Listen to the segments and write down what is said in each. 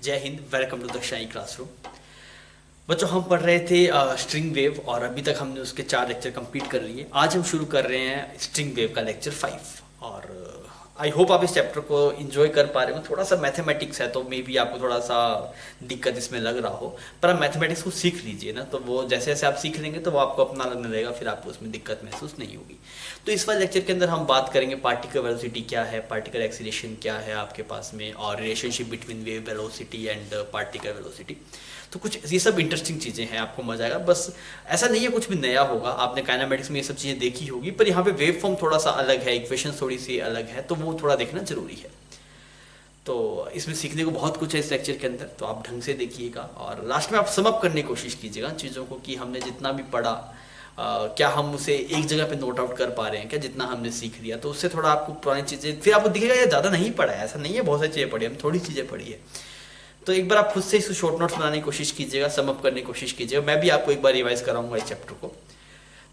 जय Hind. Welcome to the शाई classroom. बच्चों, हम पढ़ रहे थे स्ट्रिंग वेव और अभी तक हमने उसके 4 लेक्चर कंप्लीट कर लिए। आज हम शुरू कर रहे हैं स्ट्रिंग वेव का लेक्चर 5 और आई होप आप इस चैप्टर को एंजॉय कर पा रहे हो। थोड़ा सा मैथमेटिक्स है तो मे बी आपको थोड़ा सा दिक्कत इसमें लग रहा हो, पर आप मैथमेटिक्स को सीख लीजिए ना, तो वो जैसे जैसे आप सीख लेंगे तो वो आपको अपना लगने लगेगा, फिर आपको उसमें दिक्कत महसूस नहीं होगी। तो इस वाले लेक्चर के अंदर हम बात करेंगे पार्टिकल वेलोसिटी क्या है, पार्टिकल एक्सीलरेशन क्या है आपके पास में, और relationship between wave velocity and particle velocity. तो कुछ ये सब इंटरेस्टिंग चीज़ें हैं, आपको मजा आएगा। बस ऐसा नहीं है कुछ भी नया होगा, आपने काइनेमेटिक्स में ये सब चीज़ें देखी होगी, पर यहाँ पे वेव फॉर्म थोड़ा सा अलग है, इक्वेशन थोड़ी सी अलग है, तो वो थोड़ा देखना जरूरी है। तो इसमें सीखने को बहुत कुछ है इस लेक्चर के अंदर, तो आप ढंग से देखिएगा और लास्ट में आप सम अप करने की कोशिश कीजिएगा चीज़ों को कि हमने जितना भी पढ़ा क्या हम उसे एक जगह पे नोट आउट कर पा रहे हैं क्या, जितना हमने सीख लिया। तो उससे थोड़ा आपको पुरानी चीज़ें फिर आपको दिखेगा ये ज़्यादा नहीं पढ़ा है, ऐसा नहीं है बहुत सारी चीज़ें पढ़ी, हम थोड़ी चीज़ें पढ़ी है। तो एक बार आप खुद से इसको शॉर्ट नोट्स बनाने की कोशिश कीजिएगा, सम अप करने की कोशिश कीजिएगा। मैं भी आपको एक बार रिवाइज कराऊंगा इस चैप्टर को।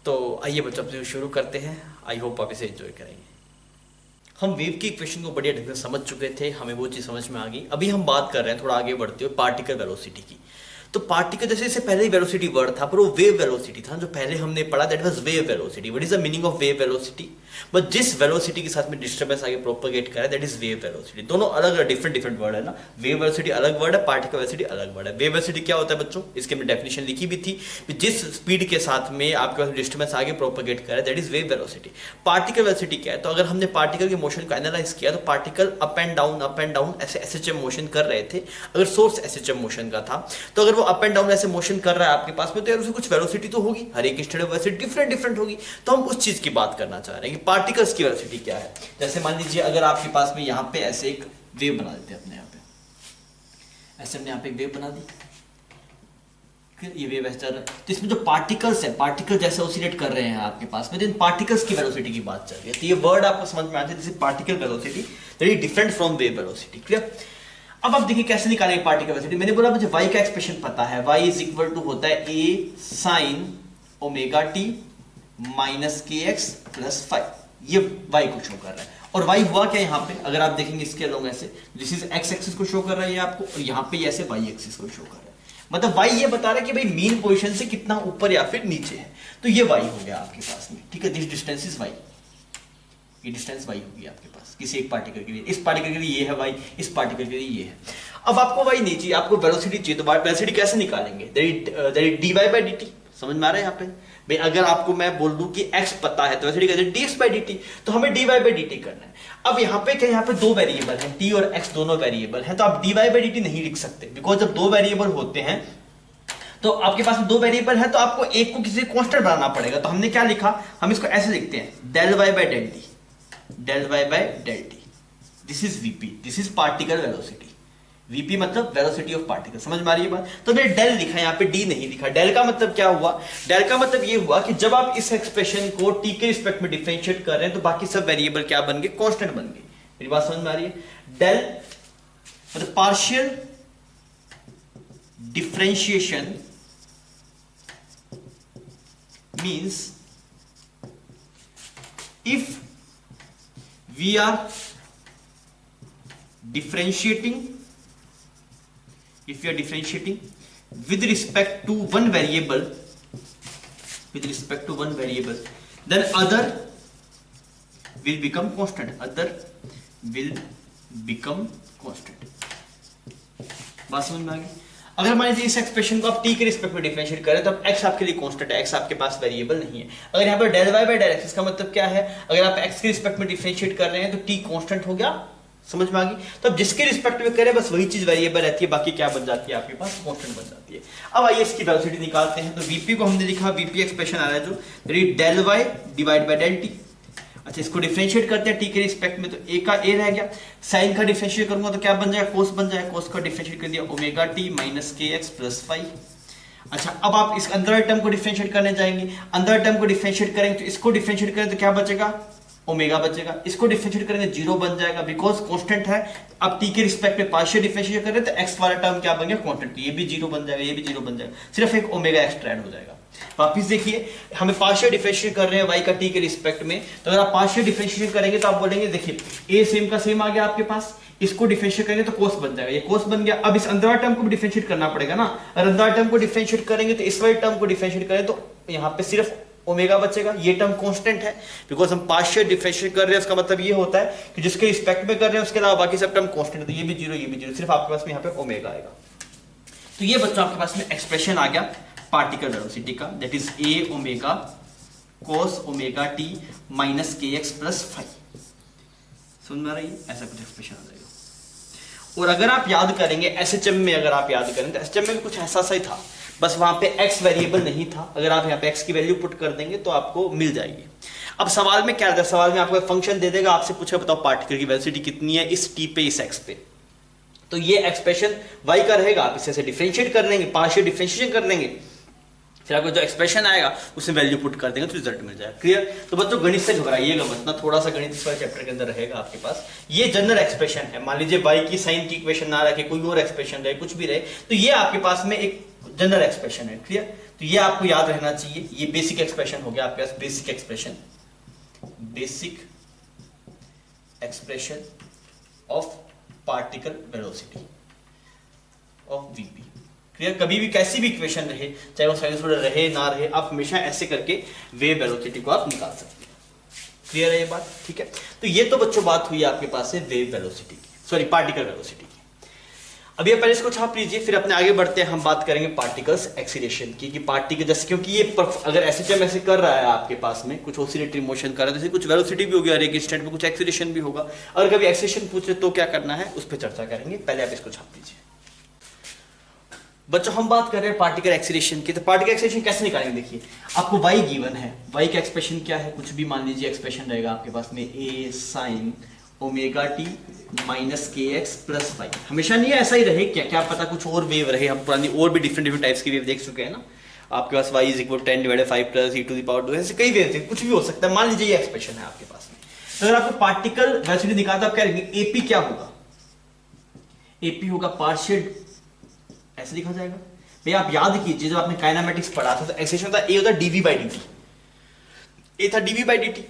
तो आइए बच्चों, अब शुरू करते हैं। आई होप आप इसे एंजॉय करेंगे। हम वेव की इक्वेशन को बढ़िया ढंग से समझ चुके थे, हमें वो चीज़ समझ में आ गई। अभी हम बात कर रहे हैं थोड़ा आगे बढ़ते हुए पार्टिकल वेलोसिटी की। तो पार्टिकल जैसे इससे पहले ही वेलोसिटी वर्ड था, पर वो वेव वेलोसिटी था जो पहले हमने पढ़ा, that was wave velocity. What is the meaning of wave velocity? But जिस वेलोसिटी के साथ में डिस्टर्बेंस आगे प्रोपेगेट करे, दैट इज वेव वेलोसिटी। दोनों अलग डिफरेंट डिफरेंट वर्ड है ना। वेव वेलोसिटी अलग वर्ड है, पार्टिकल वेलोसिटी अलग वर्ड है। वेव वेलोसिटी क्या होता है बच्चों? इसकी हमने डेफिनेशन लिखी भी थी, जिस स्पीड के साथ में आपके पास डिस्टर्बेंस आगे प्रोपेगेट करे, that is wave velocity. Particle velocity क्या है? तो अगर हमने पार्टिकल के मोशन को एनालाइज किया तो पार्टिकल अप एंड डाउन ऐसे एसएचएम मोशन कर रहे थे। अगर सोर्स एसएचएम मोशन का था तो अगर वो अप एंड डाउन ऐसे मोशन कर रहा है आपके पास में, तो यार उसे कुछ वेलोसिटी तो होगी, हर एक इंस्टेंट वेलोसिटी डिफरेंट डिफरेंट होगी। तो हम उस चीज की बात करना चाह रहे हैं कि पार्टिकल्स की वेलोसिटी क्या है। जैसे मान लीजिए अगर आपके पास में यहाँ पे ऐसे एक वेव बना देते हैं, अपने यहाँ पे ऐसे हमने यहाँ पे एक वेव बना दी, ये वेव ऐसे चल रहा है। तो इसमें जो पार्टिकल्स है, पार्टिकल जैसे ऑसिलेट कर रहे हैं आपके पास में, तो इन पार्टिकल्स की वेलोसिटी की बात चल रही है। तो ये वर्ड आपको समझ में आता है, जैसे particle velocity that is different from wave velocity. Clear? अब आप देखिए कैसे निकालेंगे पार्टिकल वेलोसिटी। मैंने बोला मुझे y का एक्सप्रेशन पता है, y इज इक्वल टू होता है a sin omega t minus k x plus five. ये y को शो कर रहा है। और y हुआ क्या यहाँ पे? अगर आप देखेंगे इसके अलोंग ऐसे, दिस इज x एक्सिस को शो कर रहा है ये आपको, और यहाँ पे ऐसे y एक्सिस को शो कर रहा है। मतलब y ये बता रहा है कि भाई मीन पोजीशन से कितना ऊपर या फिर नीचे है। तो ये y हो गया आपके पास में, ठीक है। दिस डिस्टेंस इज y, ये डिस्टेंस y होगी आपके पास किसी एक पार्टिकल के लिए। इस पार्टिकल के लिए ये है y, इस पार्टिकल के लिए ये है। अब आपको y नहीं चाहिए, आपको वेलोसिटी चाहिए। तो वेलोसिटी कैसे निकालेंगे? That is dy by dt। समझ में आ रहा है यहाँ पे? भाई अगर आपको मैं बोल दूं कि x पता है तो वेलोसिटी कैसे? dx by dt। तो हमें dy by dt करना है। अब यहाँ पे क्या, यहाँ पे दो वेरिएबल हैं, t और x दोनों वेरिएबल हैं, तो आप dy by dt नहीं लिख सकते, बिकॉज जब दो वेरिएबल होते हैं तो आपके पास दो वेरिएबल है, तो आपको एक को किसी कांस्टेंट बनाना पड़ेगा। तो हमने क्या लिखा, हम इसको ऐसे लिखते हैं del y by del t, del y by del t। This is vp, this is particle velocity. vp मतलब वेलोसिटी ऑफ पार्टिकल। समझ में आ रही है बात? तो मैंने डेल लिखा, यहाँ पे डी नहीं लिखा। डेल का मतलब क्या हुआ? डेल का मतलब ये हुआ कि जब आप इस एक्सप्रेशन को t के रिस्पेक्ट में डिफरेंशिएट कर रहे हैं तो बाकी सब वेरिएबल क्या बन गए? कांस्टेंट बन गए। मेरी बात समझ में आ रही है? डेल मतलब partial differentiation means if we are differentiating with respect to one variable, then other will become constant, बात समझ में आ गई? अगर मान लीजिए इस एक्सप्रेशन को आप t के रिस्पेक्ट में डिफरेंशिएट करें तो अब x आपके लिए कांस्टेंट है, x आपके पास वेरिएबल नहीं है। अगर यहाँ पर del y by del x, इसका मतलब क्या है? अगर आप x के रिस्पेक्ट में डिफरेंशिएट कर रहे हैं तो t कांस्टेंट हो गया। समझ में आ गई? तो अब जिसके रिस्पेक्ट में करें बस वही चीज वेरिएबल रहती है, बाकी क्या बन जाती है आपके पास? कांस्टेंट बन जाती है। अब आइए इसकी वेलोसिटी निकालते हैं। तो vp को हमने लिखा, vp एक्सप्रेशन आ रहा है जो del y divide by del t। अच्छा, इसको डिफरेंशिएट करते हैं t के रिस्पेक्ट में, तो a का a रह गया। साइन का डिफरेंशिएट करूंगा तो क्या बन जाएगा? कोस बन जाएगा। कोस का डिफरेंशिएट कर दिया omega t minus k x plus five. अच्छा, अब आप इस अंदर टर्म को डिफरेंशिएट करने जाएंगे। अंदर टर्म को डिफरेंशिएट करेंगे तो इसको डिफरेंशिएट करें तो क्या बचेगा? ओमेगा बचेगा। इसको डिफरेंशिएट करेंगे जीरो बन जाएगा, बिकॉज कांस्टेंट है। अब t के रिस्पेक्ट में पार्शियल डिफरेंशिएट करें तो x वाला टर्म क्या बन गया? कांस्टेंट। ये भी जीरो बन जाएगा, ये भी जीरो बन जाएगा, सिर्फ एक ओमेगा एक्स्ट्रा ऐड हो जाएगा। वापिस देखिए, हमें पार्शियल डिफरेंशिएट कर रहे हैं y का t के रिस्पेक्ट में, तो अगर आप पार्शियल डिफरेंशिएट करेंगे तो आप बोलेंगे देखिए a सेम का सेम आ गया आपके पास, इसको डिफरेंशिएट करेंगे तो कोस बन जाएगा, ये कोस बन गया। अब इस अंदर वाले टर्म को भी डिफरेंशिएट करना पड़ेगा ना, और अंदर वाले टर्म को डिफरेंशिएट करेंगे तो इस वाले टर्म को डिफरेंशिएट करें तो यहाँ पे सिर्फ ओमेगा बचेगा, ये टर्म कांस्टेंट है बिकॉज हम पार्शियल डिफरेंशिएट कर रहे हैं। उसका मतलब ये होता है कि जिसके रिस्पेक्ट में कर रहे हैं उसके अलावा बाकी सब टर्म कांस्टेंट है, तो ये भी जीरो, ये भी जीरो, सिर्फ आपके पास में यहाँ पे ओमेगा आएगा। तो ये बच्चों आपके पास में एक्सप्रेशन आ गया पार्टिकल वेलोसिटी का, that is a omega cos omega t minus k x plus five. समझ में आ रही है? ऐसा कुछ एक्सप्रेशन आ जाएगा। और अगर आप याद करेंगे एसएचएम में, अगर आप याद करें तो एसएचएम में भी कुछ ऐसा सा ही था, बस वहां पे x वेरिएबल नहीं था। अगर आप यहाँ पे x की वैल्यू पुट कर देंगे तो आपको मिल जाएगी। अब सवाल में क्या था, सवाल में आपको एक फंक्शन दे देगा, आपसे पूछा बताओ पार्टिकल की वेलोसिटी कितनी है इस t पे, इस x पे। तो ये एक्सप्रेशन y का रहेगा, आप इसे डिफरेंशिएट कर लेंगे, पार्शियल डिफरेंशिएशन कर लेंगे, फिर आपको जो एक्सप्रेशन आएगा उसमें वैल्यू पुट कर देंगे तो रिजल्ट मिल जाएगा। क्लियर? तो बच्चों गणित से घबराइएगा मत ना, थोड़ा सा गणित इस वाले चैप्टर के अंदर रहेगा आपके पास। ये जनरल एक्सप्रेशन है, मान लीजिए y की साइन की इक्वेशन ना रखे, कोई और एक्सप्रेशन रहे, कुछ भी रहे, तो ये आपके पास में एक जनरल एक्सप्रेशन है। क्लियर? तो ये आपको याद रहना चाहिए, ये बेसिक एक्सप्रेशन हो गया आपके पास, basic expression, basic expression of particle velocity of VP. Clear? कभी भी कैसी भी इक्वेशन रहे, चाहे वो साइनसॉइडल रहे ना रहे, आप हमेशा ऐसे करके वेव वेलोसिटी को आप निकाल सकते हैं। क्लियर है ये बात? ठीक है। तो ये तो बच्चों बात हुई आपके पास है वेव वेलोसिटी की, सॉरी पार्टिकल वेलोसिटी की। अब ये पहले इसको छाप लीजिए, फिर अपने आगे बढ़ते हैं, हम बात करेंगे पार्टिकल्स एक्सीलरेशन की, कि पार्टिकल जैसे, क्योंकि ये अगर एसएचएम ऐसे कर रहा है आपके पास में, कुछ ऑसिलेटरी मोशन कर रहा है, जैसे कुछ वेलोसिटी भी होगी, हर एक इंस्टेंट में कुछ एक्सीलरेशन भी होगा। अगर कभी एक्सीलरेशन पूछे तो क्या करना है उस पर चर्चा करेंगे, पहले आप इसको छाप लीजिए। बच्चों हम बात कर रहे हैं पार्टिकल एक्सीलरेशन की, तो पार्टिकल एक्सीलरेशन कैसे निकालेंगे? देखिए आपको y गिवन है, y का एक्सप्रेशन क्या है, कुछ भी मान लीजिए एक्सप्रेशन रहेगा आपके पास में a sin omega t minus k x plus five. हमेशा नहीं ऐसा ही रहे, क्या क्या पता कुछ और वेव रहे, हम पुरानी और भी डिफरेंट डिफरेंट टाइप्स की वेव देख चुके हैं ना। आपके पास y is equal 10/5 plus e to the power 2, ऐसे कई वेव थे, कुछ भी हो सकता है। मान लीजिए ये एक्सप्रेशन है आपके पास में, तो अगर आपको पार्टिकल वेलोसिटी निकालना, आप क्या लिखेंगे? एपी क्या होगा? एपी होगा पार्शियल, ऐसे लिखा जाएगा भैया। आप याद कीजिए जब आपने काइनेमेटिक्स पढ़ा था तो एक्सेशन था ए होता डीवी बाई डी टी, ए था डीवी बाई डी टी,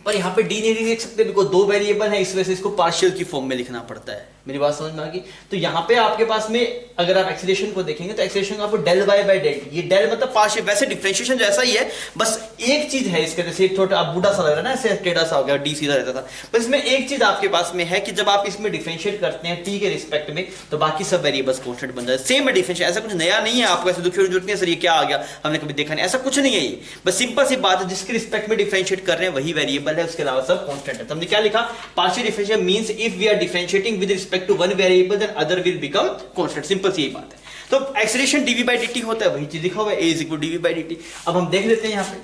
पर यहाँ पे डी नहीं लिख सकते बिकॉज दो वेरिएबल है, इस वजह से इसको पार्शियल की फॉर्म में लिखना पड़ता है। मेरी बात समझ में आ गई? तो यहाँ पे आपके पास में अगर आप एक्सीलरेशन को देखेंगे तो एक्सीलरेशन आपको del y by del t, ये डेल मतलब पार्शियल, वैसे डिफरेंशिएशन जैसा ही है, बस एक चीज है इसके, जैसे एक छोटा आप बूढ़ा सा लग रहा है ना, ऐसे टेढ़ा सा हो गया, डी सीधा रहता था, बस इसमें एक चीज आपके पास में है कि जब आप इसमें डिफरेंशिएट करते हैं टी के रिस्पेक्ट में तो बाकी सब वेरिएबल्स कांस्टेंट बन जाते हैं। सेम है डिफरेंशिएशन, ऐसा कुछ नया नहीं है, आपको ऐसे दुखी होने की जरूरत नहीं है सर ये क्या आ गया हमने कभी देखा नहीं, ऐसा कुछ नहीं है। ये बस सिंपल सी बात है, जिसके रिस्पेक्ट में डिफरेंशिएट कर रहे हैं वही वेरिएबल है, उसके अलावा सब कांस्टेंट है। हमने क्या लिखा? Partial differentiation means if we are differentiating with respect to one variable then other will become constant, simple सी यही बात है। तो एक्सीलरेशन डीवी बाई डीटी होता है, वही चीज लिखा हुआ है, a is equal dv by dt. अब हम देख लेते हैं यहाँ पे,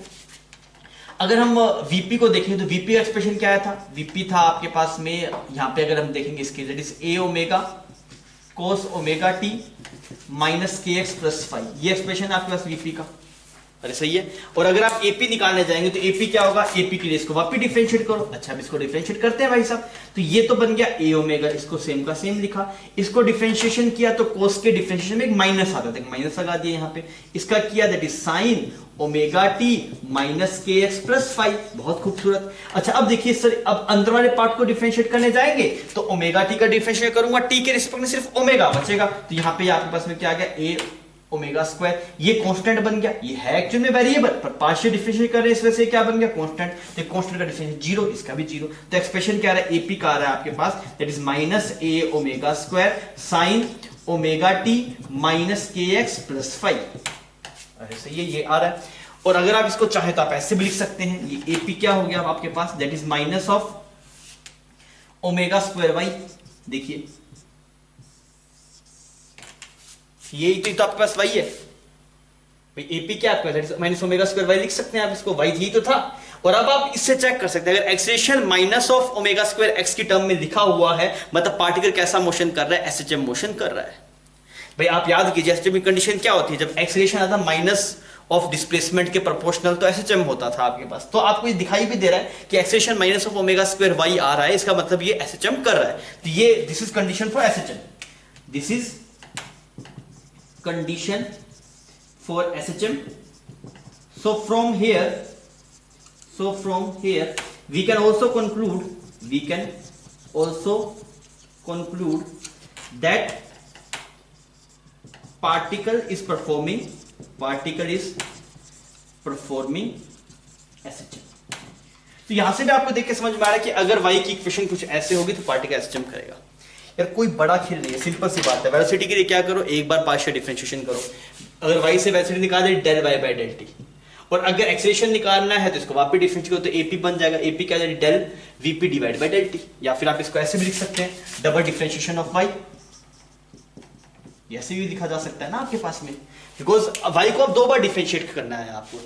अगर हम वीपी को देखें तो वीपी का एक्सप्रेशन क्या था? वीपी था आपके पास में, यहाँ पे अगर हम देखेंगे इसके that is a omega cos omega t minus k x plus five, ये एक्सप्रेशन आपके पास वीपी का। अरे सही है। और अगर आप एपी निकालने जाएंगे तो एपी क्या होगा? एपी के लिए इसको वापस डिफरेंशिएट करो। अच्छा अब इसको डिफरेंशिएट करते हैं भाई साहब, तो ये तो बन गया ए ओमेगा, इसको सेम का सेम लिखा, इसको डिफरेंशिएशन किया तो कोस के डिफरेंशिएशन में एक माइनस आता था, माइनस लगा दिया यहाँ पे, इसका किया that is sine omega t minus k x plus five, बहुत खूबसूरत। अच्छा अब देखिए सर, अब अंदर वाले पार्ट को डिफरेंशिएट करने जाएंगे तो ओमेगा टी का डिफरेंशिएट करूंगा, टी के रिस्पेक्ट में सिर्फ ओमेगा बचेगा, तो यहाँ पे आपके पास में क्या आ गया? ए ओमेगा स्क्वायर, ये कांस्टेंट बन गया, ये है एक्चुअल में वेरिएबल पर पार्शियल डिफरेंशिएट कर रहे हैं इस वजह से क्या बन गया? कांस्टेंट। तो कांस्टेंट का डिफरेंशिएशन जीरो, इसका भी जीरो, तो एक्सप्रेशन क्या आ रहा है? एपी का आ रहा है आपके पास that is minus a omega square sine omega t minus k x plus five. अरे सही है, ये आ रहा है। और अगर आप इसको चाहे तो आप ऐसे भी लिख सकते हैं, ये एपी क्या हो गया आपके पास? That is minus of omega square y. देखिए ये तो आपके पास वही है भाई, एपी क्या आपका माइनस ओमेगा स्क्वायर वाई लिख सकते हैं आप इसको, वाई ही तो था। और अब आप इससे चेक कर सकते हैं, अगर acceleration minus of omega square x की टर्म में लिखा हुआ है मतलब पार्टिकल कैसा मोशन कर रहा है? एसएचएम मोशन कर रहा है भाई। आप याद कीजिए एसएचएम की कंडीशन क्या होती है? जब एक्सेलरेशन आता माइनस ऑफ डिस्प्लेसमेंट के प्रोपोर्शनल तो एसएचएम होता था आपके पास। तो आपको ये दिखाई भी दे रहा है कि acceleration minus of omega square y आ रहा है, इसका मतलब ये एसएचएम कर रहा है। तो ये this is condition for SHM, this is condition for SHM. So from here we can also conclude conclude that particle is performing SHM। तो यहां से भी आपको देख के समझ में आ रहा है कि अगर y की इक्वेशन कुछ ऐसे होगी तो पार्टिकल SHM करेगा। यार कोई बड़ा खेल नहीं है, सिंपल सी बात है। वेलोसिटी के लिए क्या करो, एक बार पार्शियल डिफरेंशिएशन करो। अगर y से वेलोसिटी निकाल दे del y by del t, और अगर एक्सेलरेशन निकालना है तो इसको वापस डिफरेंशिएट करो तो एपी बन जाएगा। एपी क्या है, del VP divide by del t. या फिर आप इसको ऐसे भी लिख सकते हैं, डबल डिफरेंशिएशन ऑफ y। ऐसे भी लिखा जा सकता है ना आपके पास में, बिकॉज y को अब दो बार डिफरेंशिएट करना है आपको।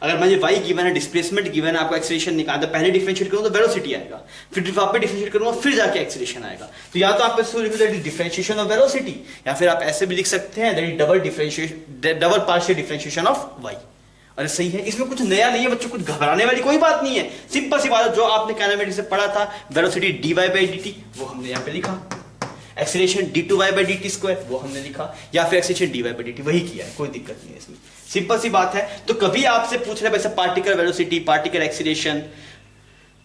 अगर मुझे y गिवन है, डिस्प्लेसमेंट गिवन है, आपको एक्सेलरेशन निकालना है, पहले डिफरेंशिएट करूंगा तो वेलोसिटी आएगा, फिर वापस डिफरेंशिएट करूंगा फिर जाके एक्सेलरेशन आएगा। तो या तो आप इसको लिख that is differentiation of velocity, या फिर आप ऐसे भी लिख सकते हैं that is double partial differentiation of y। अरे सही है, इसमें कुछ नया नहीं है बच्चों, कुछ घबराने वाली कोई बात नहीं है। सिंपल सी बात है, जो आपने काइनेमेटिक्स से पढ़ा था, वेलोसिटी dy बाय dt वो हमने यहाँ पे लिखा, acceleration d2y bye dt square वो हमने लिखा, या फिर एक्सेलरेशन dy बाय dt वही किया है, कोई दिक्कत नहीं है इसमें। सिंपल सी बात है। तो कभी आपसे पूछ रहे वैसे पार्टिकल वेलोसिटी, पार्टिकल एक्सीलरेशन,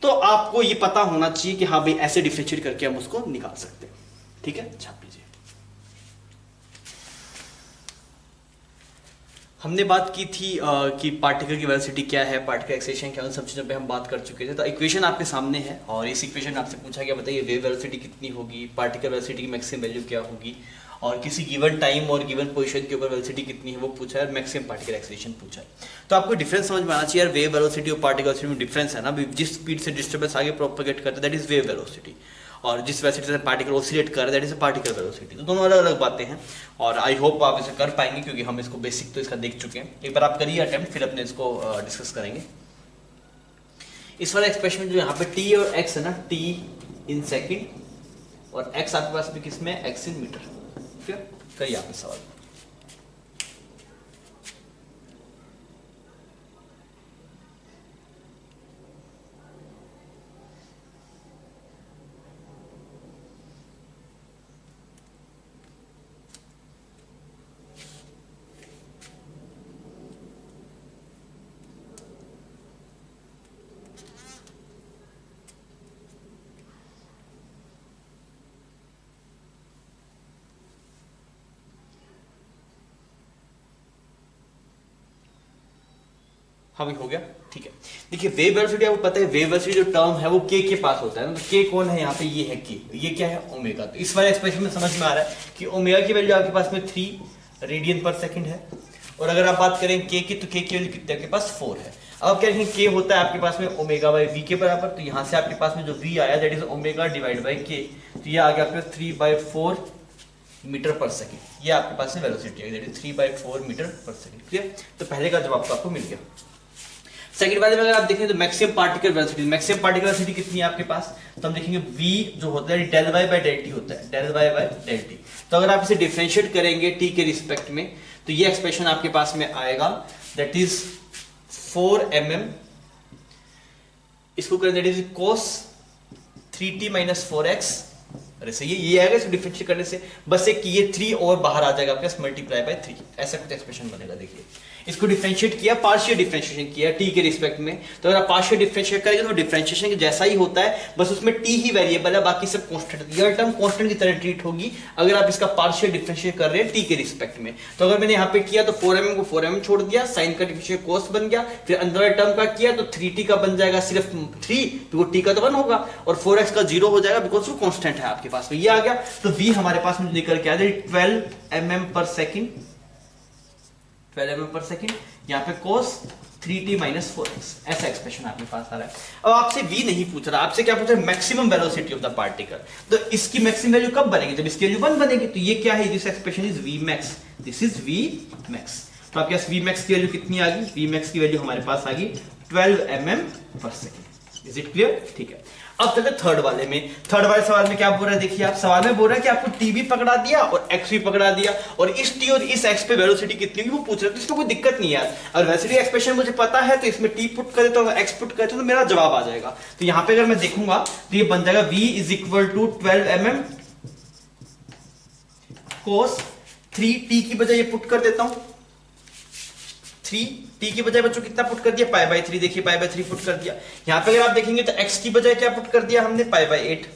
तो आपको ये पता होना चाहिए कि हाँ भाई ऐसे डिफरेंशिएट करके हम उसको निकाल सकते हैं। ठीक है, छाप लीजिए। हमने बात की थी कि पार्टिकल की वेलोसिटी क्या है, पार्टिकल एक्सेलरेशन क्या है, उन सब चीज़ों पे हम बात कर चुके थे। तो इक्वेशन आपके सामने है, और इस इक्वेशन आपसे पूछा गया बताइए वेव वेलोसिटी कितनी होगी, पार्टिकल वेलोसिटी की मैक्सिमम वैल्यू क्या होगी, और किसी गिवन टाइम और गिवन पोजीशन के ऊपर वेलोसिटी कितनी है वो पूछा है, और मैक्सिमम पार्टिकल एक्सेलरेशन पूछा है। तो आपको डिफरेंस समझ में आना चाहिए यार, वेव वेलोसिटी और पार्टिकल वेलोसिटी में डिफरेंस है ना। जिस स्पीड से डिस्टर्बेंस आगे प्रोपेगेट करता है दैट इज वेव वेलोसिटी, और जिस वेलोसिटी से पार्टिकल ऑसिलेट कर रहा है दैट इज पार्टिकल वेलोसिटी। तो दोनों अलग अलग बातें हैं, और आई होप आप इसे कर पाएंगे क्योंकि हम इसको बेसिक तो इसका देख चुके हैं। एक बार आप करिए अटेम्प्ट, फिर अपने इसको डिस्कस करेंगे। इस वाले एक्सप्रेशन में जो यहाँ पे t और x है ना, t इन सेकेंड, और x आपके पास भी किसमें, x इन मीटर। फिर करिए आप इस सवाल। हाँ भाई हो गया, ठीक है। देखिए वेव वेलोसिटी आपको पता है, वेव वेलोसिटी जो टर्म है वो k के पास होता है ना। तो k कौन है यहाँ पे, ये है k, ये क्या है, ओमेगा। तो इस वाले एक्सप्रेशन में समझ में आ रहा है कि ओमेगा की वैल्यू आपके पास में 3 रेडियन पर सेकंड है, और अगर आप बात करें k की तो k की वैल्यू कितने आपके पास 4 है। अब क्या देखें, k होता है आपके पास में ओमेगा बाई v के बराबर, तो यहाँ से आपके पास में जो v आया that is omega divide by k, तो ये आ गया आपके 3/4 मीटर पर सेकंड। ये आपके पास में वेलोसिटी है दैट इज 3/4 मीटर पर सेकंड। क्लियर, तो पहले का जवाब आपको मिल गया। सेकंड वाले में अगर आप देखें तो maximum particle velocity, maximum particle velocity कितनी है आपके पास, तो हम देखेंगे v जो होता है del y by del t होता है, del y by del t. तो अगर आप इसे डिफरेंशिएट करेंगे t के रिस्पेक्ट में तो ये एक्सप्रेशन आपके पास में आएगा दैट इज 4 mm, इसको करें that is cos 3t minus 4x। अरे सही है, ये आएगा इसको डिफरेंशिएट करने से, बस एक ये 3 और बाहर आ जाएगा आपके पास मल्टीप्लाई बाय 3, ऐसा कुछ एक्सप्रेशन बनेगा। देखिए इसको डिफरेंशिएट किया, पार्शियल डिफरेंशिएशन किया t के रिस्पेक्ट में, तो अगर आप पार्शियल डिफरेंशिएट करेंगे तो डिफरेंशिएशन के जैसा ही होता है, बस उसमें t ही वेरिएबल है, बाकी सब कांस्टेंट। ये टर्म कांस्टेंट की तरह ट्रीट होगी अगर आप इसका पार्शियल डिफरेंशिएट कर रहे हैं t के रिस्पेक्ट में। तो अगर मैंने यहाँ पे किया तो 4mm को 4mm छोड़ दिया, साइन का डिफरेंशिएट cos बन गया, फिर अंदर वाले टर्म का किया तो 3t का बन जाएगा सिर्फ 3, तो t का तो 1 होगा, और 4x का 0 हो जाएगा बिकॉज वो कांस्टेंट है आपके पास में। ये आ गया, तो v हमारे पास में निकल के आया 12 mm पर सेकंड, 12 mm पर सेकंड, यहाँ पे cos 3t माइनस 4x, ऐसा एक्सप्रेशन आपके पास आ रहा है। अब आपसे v नहीं पूछ रहा, आपसे क्या पूछ रहा है, maximum velocity of the particle. तो इसकी मैक्सिमम वैल्यू कब बनेगी, जब इसकी वैल्यू 1 बनेगी। तो ये क्या है, this expression is v max, this is v max। तो आपके पास v max की वैल्यू कितनी आ गई, v max की वैल्यू हमारे पास आ गई 12 mm पर सेकंड। इज इट क्लियर, ठीक है। अब चलते थर्ड वाले में। थर्ड वाले सवाल में क्या बोल रहा है, देखिए आप सवाल में बोल रहा है कि आपको t भी पकड़ा दिया और x भी पकड़ा दिया, और इस t और इस x पे वेलोसिटी कितनी होगी वो पूछ रहा है। तो इसमें कोई दिक्कत नहीं है यार, अगर वेलोसिटी एक्सप्रेशन मुझे पता है तो इसमें t पुट कर देता हूं, x पुट कर देता हूं, तो मेरा जवाब आ जाएगा। तो यहां पे अगर मैं देखूंगा तो ये बन जाएगा v is equal to 12 mm cos 3t की बजाय ये पुट कर देता हूं 3t की बजाय बच्चों कितना पुट कर दिया, पाई बाय 3। देखिए पाई बाय 3 पुट कर दिया। यहां पे अगर आप देखेंगे तो x की बजाय क्या पुट कर दिया हमने, पाई बाय 8।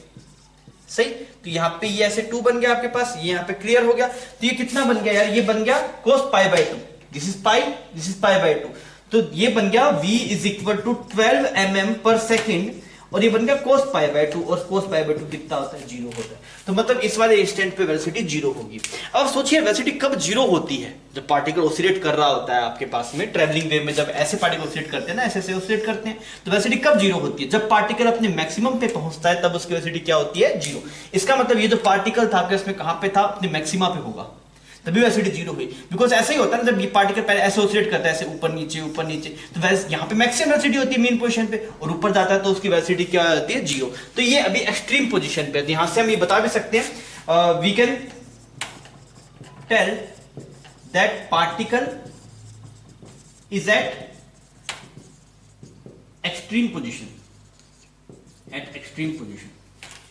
सही, तो यहाँ पे ये ऐसे 2 बन गया आपके पास, ये यहाँ पे क्लियर हो गया। तो ये कितना बन गया यार, ये बन गया cos pi by 2, this is pi, this is pi by 2, तो ये बन गया v is equal to 12 mm per second, और ये बन गया cos पाई बाई 2, और cos पाई बाई 2 कितना होता है, 0 होता है। तो मतलब इस वाले इंस्टेंट पे वेलोसिटी 0 होगी। अब सोचिए वेलोसिटी कब 0 होती है, जब पार्टिकल ऑसिलेट कर रहा होता है आपके पास में ट्रैवलिंग वेव में, जब ऐसे पार्टिकल ऑसिलेट करते हैं ना, ऐसे ऐसे ऑसिलेट करते हैं, तो वेलोसिटी कब 0 होती है, जब पार्टिकल अपने मैक्सिमम पे पहुंचता है तब उसकी वेलोसिटी क्या होती है, 0। इसका मतलब ये जो पार्टिकल था आपके उसमें कहां पे था, अपने मैक्सिमा पे होगा, तभी वेलोसिटी 0 हुई। बिकॉज ऐसा ही होता है ना, जब ये पार्टिकल पहले ऐसे ऑसिलेट करता है, ऐसे ऊपर नीचे, तो यहाँ पे मैक्सिमम वेलोसिटी होती है मेन पोजीशन पे, और ऊपर जाता है तो उसकी वेलोसिटी क्या होती है, 0। तो ये अभी एक्सट्रीम पोजीशन पे है। यहां से हम ये बता भी सकते हैं, we can tell that particle is at extreme position, at extreme position.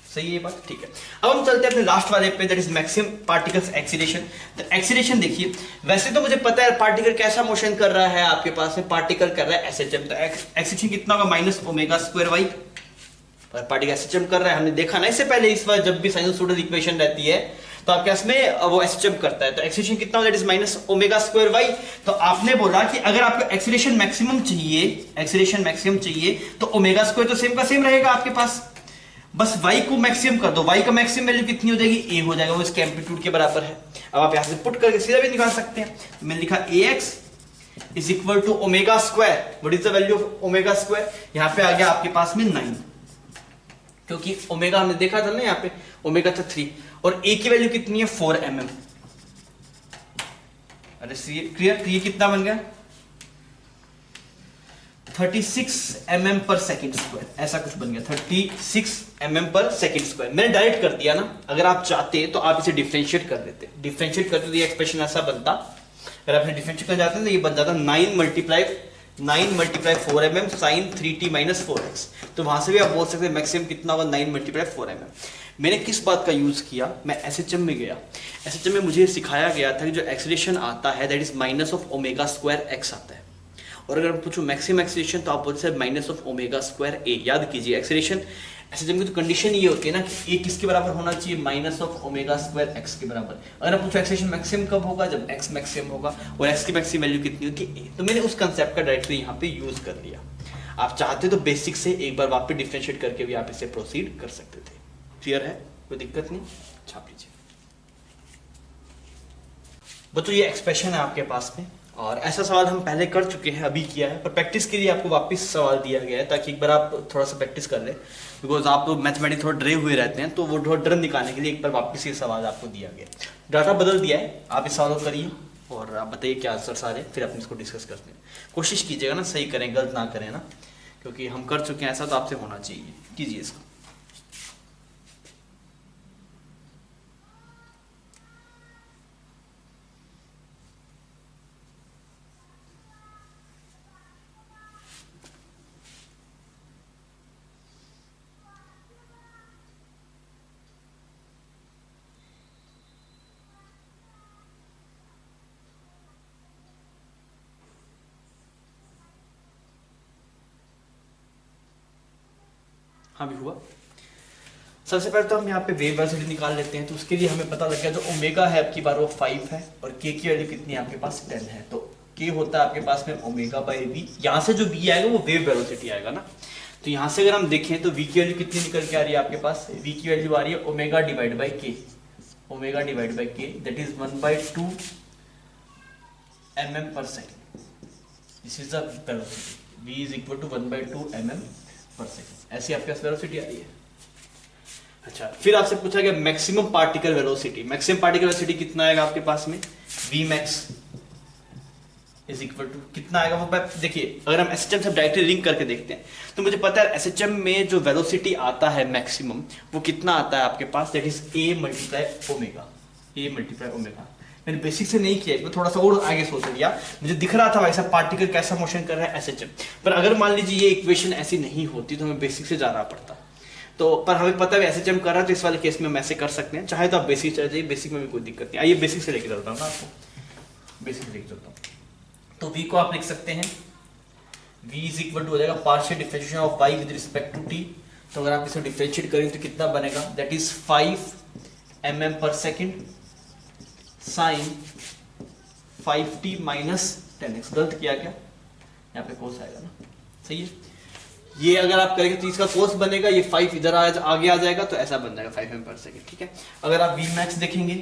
सही है ये बात, ठीक है। अब हम चलते हैं अपने लास्ट वाले पे, that is maximum particles acceleration. तो एक्सीलरेशन देखिए, वैसे तो मुझे पता है पार्टिकल कैसा मोशन कर रहा है, आपके पास में पार्टिकल कर रहा है एसएचएम, तो एक्सीलरेशन कितना होगा, माइनस ओमेगा स्क्वायर वाई। पर पार्टिकल एसएचएम कर रहा है, हमने देखा ना इससे पहले, इस बार जब भी साइनसोइडल इक्वेशन रहती है तो आपके इसमें वो एसएचएम करता है, तो एक्सीलरेशन कितना होगा, that is minus omega square y. तो आपने बोला कि अगर आपको एक्सीलरेशन मैक्सिमम चाहिए, एक्सीलरेशन मैक्सिमम चाहिए, तो ओमेगा स्क्वायर तो सेम का सेम रहेगा आपके पास, बस y को मैक्सिमम कर दो, y का मैक्सिमम वैल्यू कितनी हो जाएगी, a हो जाएगा, वो इसके एम्पलीट्यूड के बराबर है। अब आप यहां से पुट करके सीधा भी निकाल सकते हैं। तो मैंने लिखा ax is equal to omega square, what is the value of omega square, यहां पे आ गया आपके पास में 9, क्योंकि ओमेगा हमने देखा था ना, यहाँ पे ओमेगा था 3, और a की वैल्यू कितनी है 4 mm। अरे क्लियर, तो ये कितना बन गया 36 mm पर सेकेंड स्क्वायर, ऐसा कुछ बन गया 36 mm पर सेकेंड स्क्वायर। मैंने डायरेक्ट कर दिया ना, अगर आप चाहते तो आप इसे डिफरेंशिएट कर देते, डिफरेंशिएट करते तो ये एक्सप्रेशन ऐसा बनता, अगर आपने डिफरेंशिएट कर जाते तो ये बन जाता 9 multiply 4 mm sign 3t minus 4x। तो वहां से भी आप बोल सकते हैं मैक्सिमम कितना होगा, 9 मल्टीप्लाई 4 mm। मैंने किस बात का यूज किया, मैं एसएचएम में गया, एसएचएम में मुझे सिखाया गया था कि जो एक्सीलरेशन आता है that is minus of omega square x आता है, और अगर हम पूछूं मैक्सिमम एक्सीलरेशन तो आप बोलते हैं माइनस ऑफ ओमेगा स्क्वायर ए। याद कीजिए एक्सीलरेशन एसएचएम की तो कंडीशन ये होती है ना कि ए किसके बराबर होना चाहिए, minus of omega square x के बराबर। अगर आप पूछो एक्सीलरेशन मैक्सिमम कब होगा, जब एक्स मैक्सिमम होगा, और एक्स की मैक्सिमम वैल्यू कितनी होगी, ए। तो मैंने उस कंसेप्ट का डायरेक्टली यहाँ पे यूज कर लिया। आप चाहते तो बेसिक से एक बार वापस डिफरेंशिएट करके भी आप इसे प्रोसीड कर सकते थे। क्लियर है, कोई दिक्कत नहीं, छाप लीजिए बच्चों। ये एक्सप्रेशन है आपके पास में, और ऐसा सवाल हम पहले कर चुके हैं, अभी किया है, पर प्रैक्टिस के लिए आपको वापस सवाल दिया गया है ताकि एक बार आप थोड़ा सा प्रैक्टिस कर लें, बिकॉज आप मैथमेटिक्स थोड़ा डरे हुए रहते हैं, तो वो थोड़ा डर निकालने के लिए एक बार वापस ये सवाल आपको दिया गया। डाटा बदल दिया है, आप इस सवाल को करिए और आप बताइए क्या आंसर सारे, फिर अपन इसको डिस्कस करते हैं। कोशिश कीजिएगा ना सही करें, गलत ना करें ना, क्योंकि हम कर चुके हैं ऐसा, तो आपसे होना चाहिए। कीजिए इसको। हाँ भी हुआ। सबसे पहले तो हम यहाँ पे वेव वेलोसिटी निकाल लेते हैं, तो उसके लिए हमें पता लग गया जो ओमेगा है आपकी बार वो 5 है, और के की वैल्यू कितनी है आपके पास 10 है, तो के होता है आपके पास में ओमेगा बाई वी। यहाँ से जो वी आएगा वो वेव वेलोसिटी आएगा ना, तो यहाँ से अगर हम देखें तो वी की वैल्यू कितनी निकल के आ रही है आपके पास, वी की वैल्यू आ रही है omega divide by k, omega divide by k, that is 1/2 mm per second. This is the velocity, v is equal to 1/2 mm per second. ऐसी आपके पास वेलोसिटी आ रही है। अच्छा, फिर आपसे पूछा गया maximum particle velocity. Maximum particle velocity कितना आएगा आपके पास में, v max is equal to कितना आएगा वो देखिए, अगर हम एसएचएम से डायरेक्टली लिंक करके देखते हैं तो मुझे पता है एसएचएम में जो वेलोसिटी आता है मैक्सिमम वो कितना आता है आपके पास, that is a multiply omega, a multiply omega. मैंने बेसिक से नहीं किया, मैं थोड़ा सा और आगे सोच लिया, मुझे दिख रहा था वैसा पार्टिकल कैसा मोशन कर रहा है एसएचएम, पर अगर मान लीजिए ये इक्वेशन ऐसी नहीं होती तो हमें बेसिक से जाना पड़ता, तो पर हमें पता है एसएचएम कर रहा है, तो इस वाले केस में हम ऐसे कर सकते हैं। चाहे तो आप बेसिक चले जाइए, बेसिक में भी कोई दिक्कत नहीं। आइए बेसिक से लेके चलता हूँ ना आपको, बेसिक से लेके चलता हूँ। तो v को आप लिख सकते हैं, v इज इक्वल टू हो जाएगा partial differentiation of y with respect to t। तो अगर आप इसे डिफरेंशिएट करें तो कितना बनेगा, that is 5 mm per second sine 5t minus 10x। गलत किया क्या, यहाँ पे कोस आएगा ना, सही है। ये अगर आप करेंगे तो इसका कोस बनेगा, ये 5 इधर आगे आ जाएगा तो ऐसा बन जाएगा 5 mm पर सेकेंड, ठीक है। अगर आप Vmax देखेंगे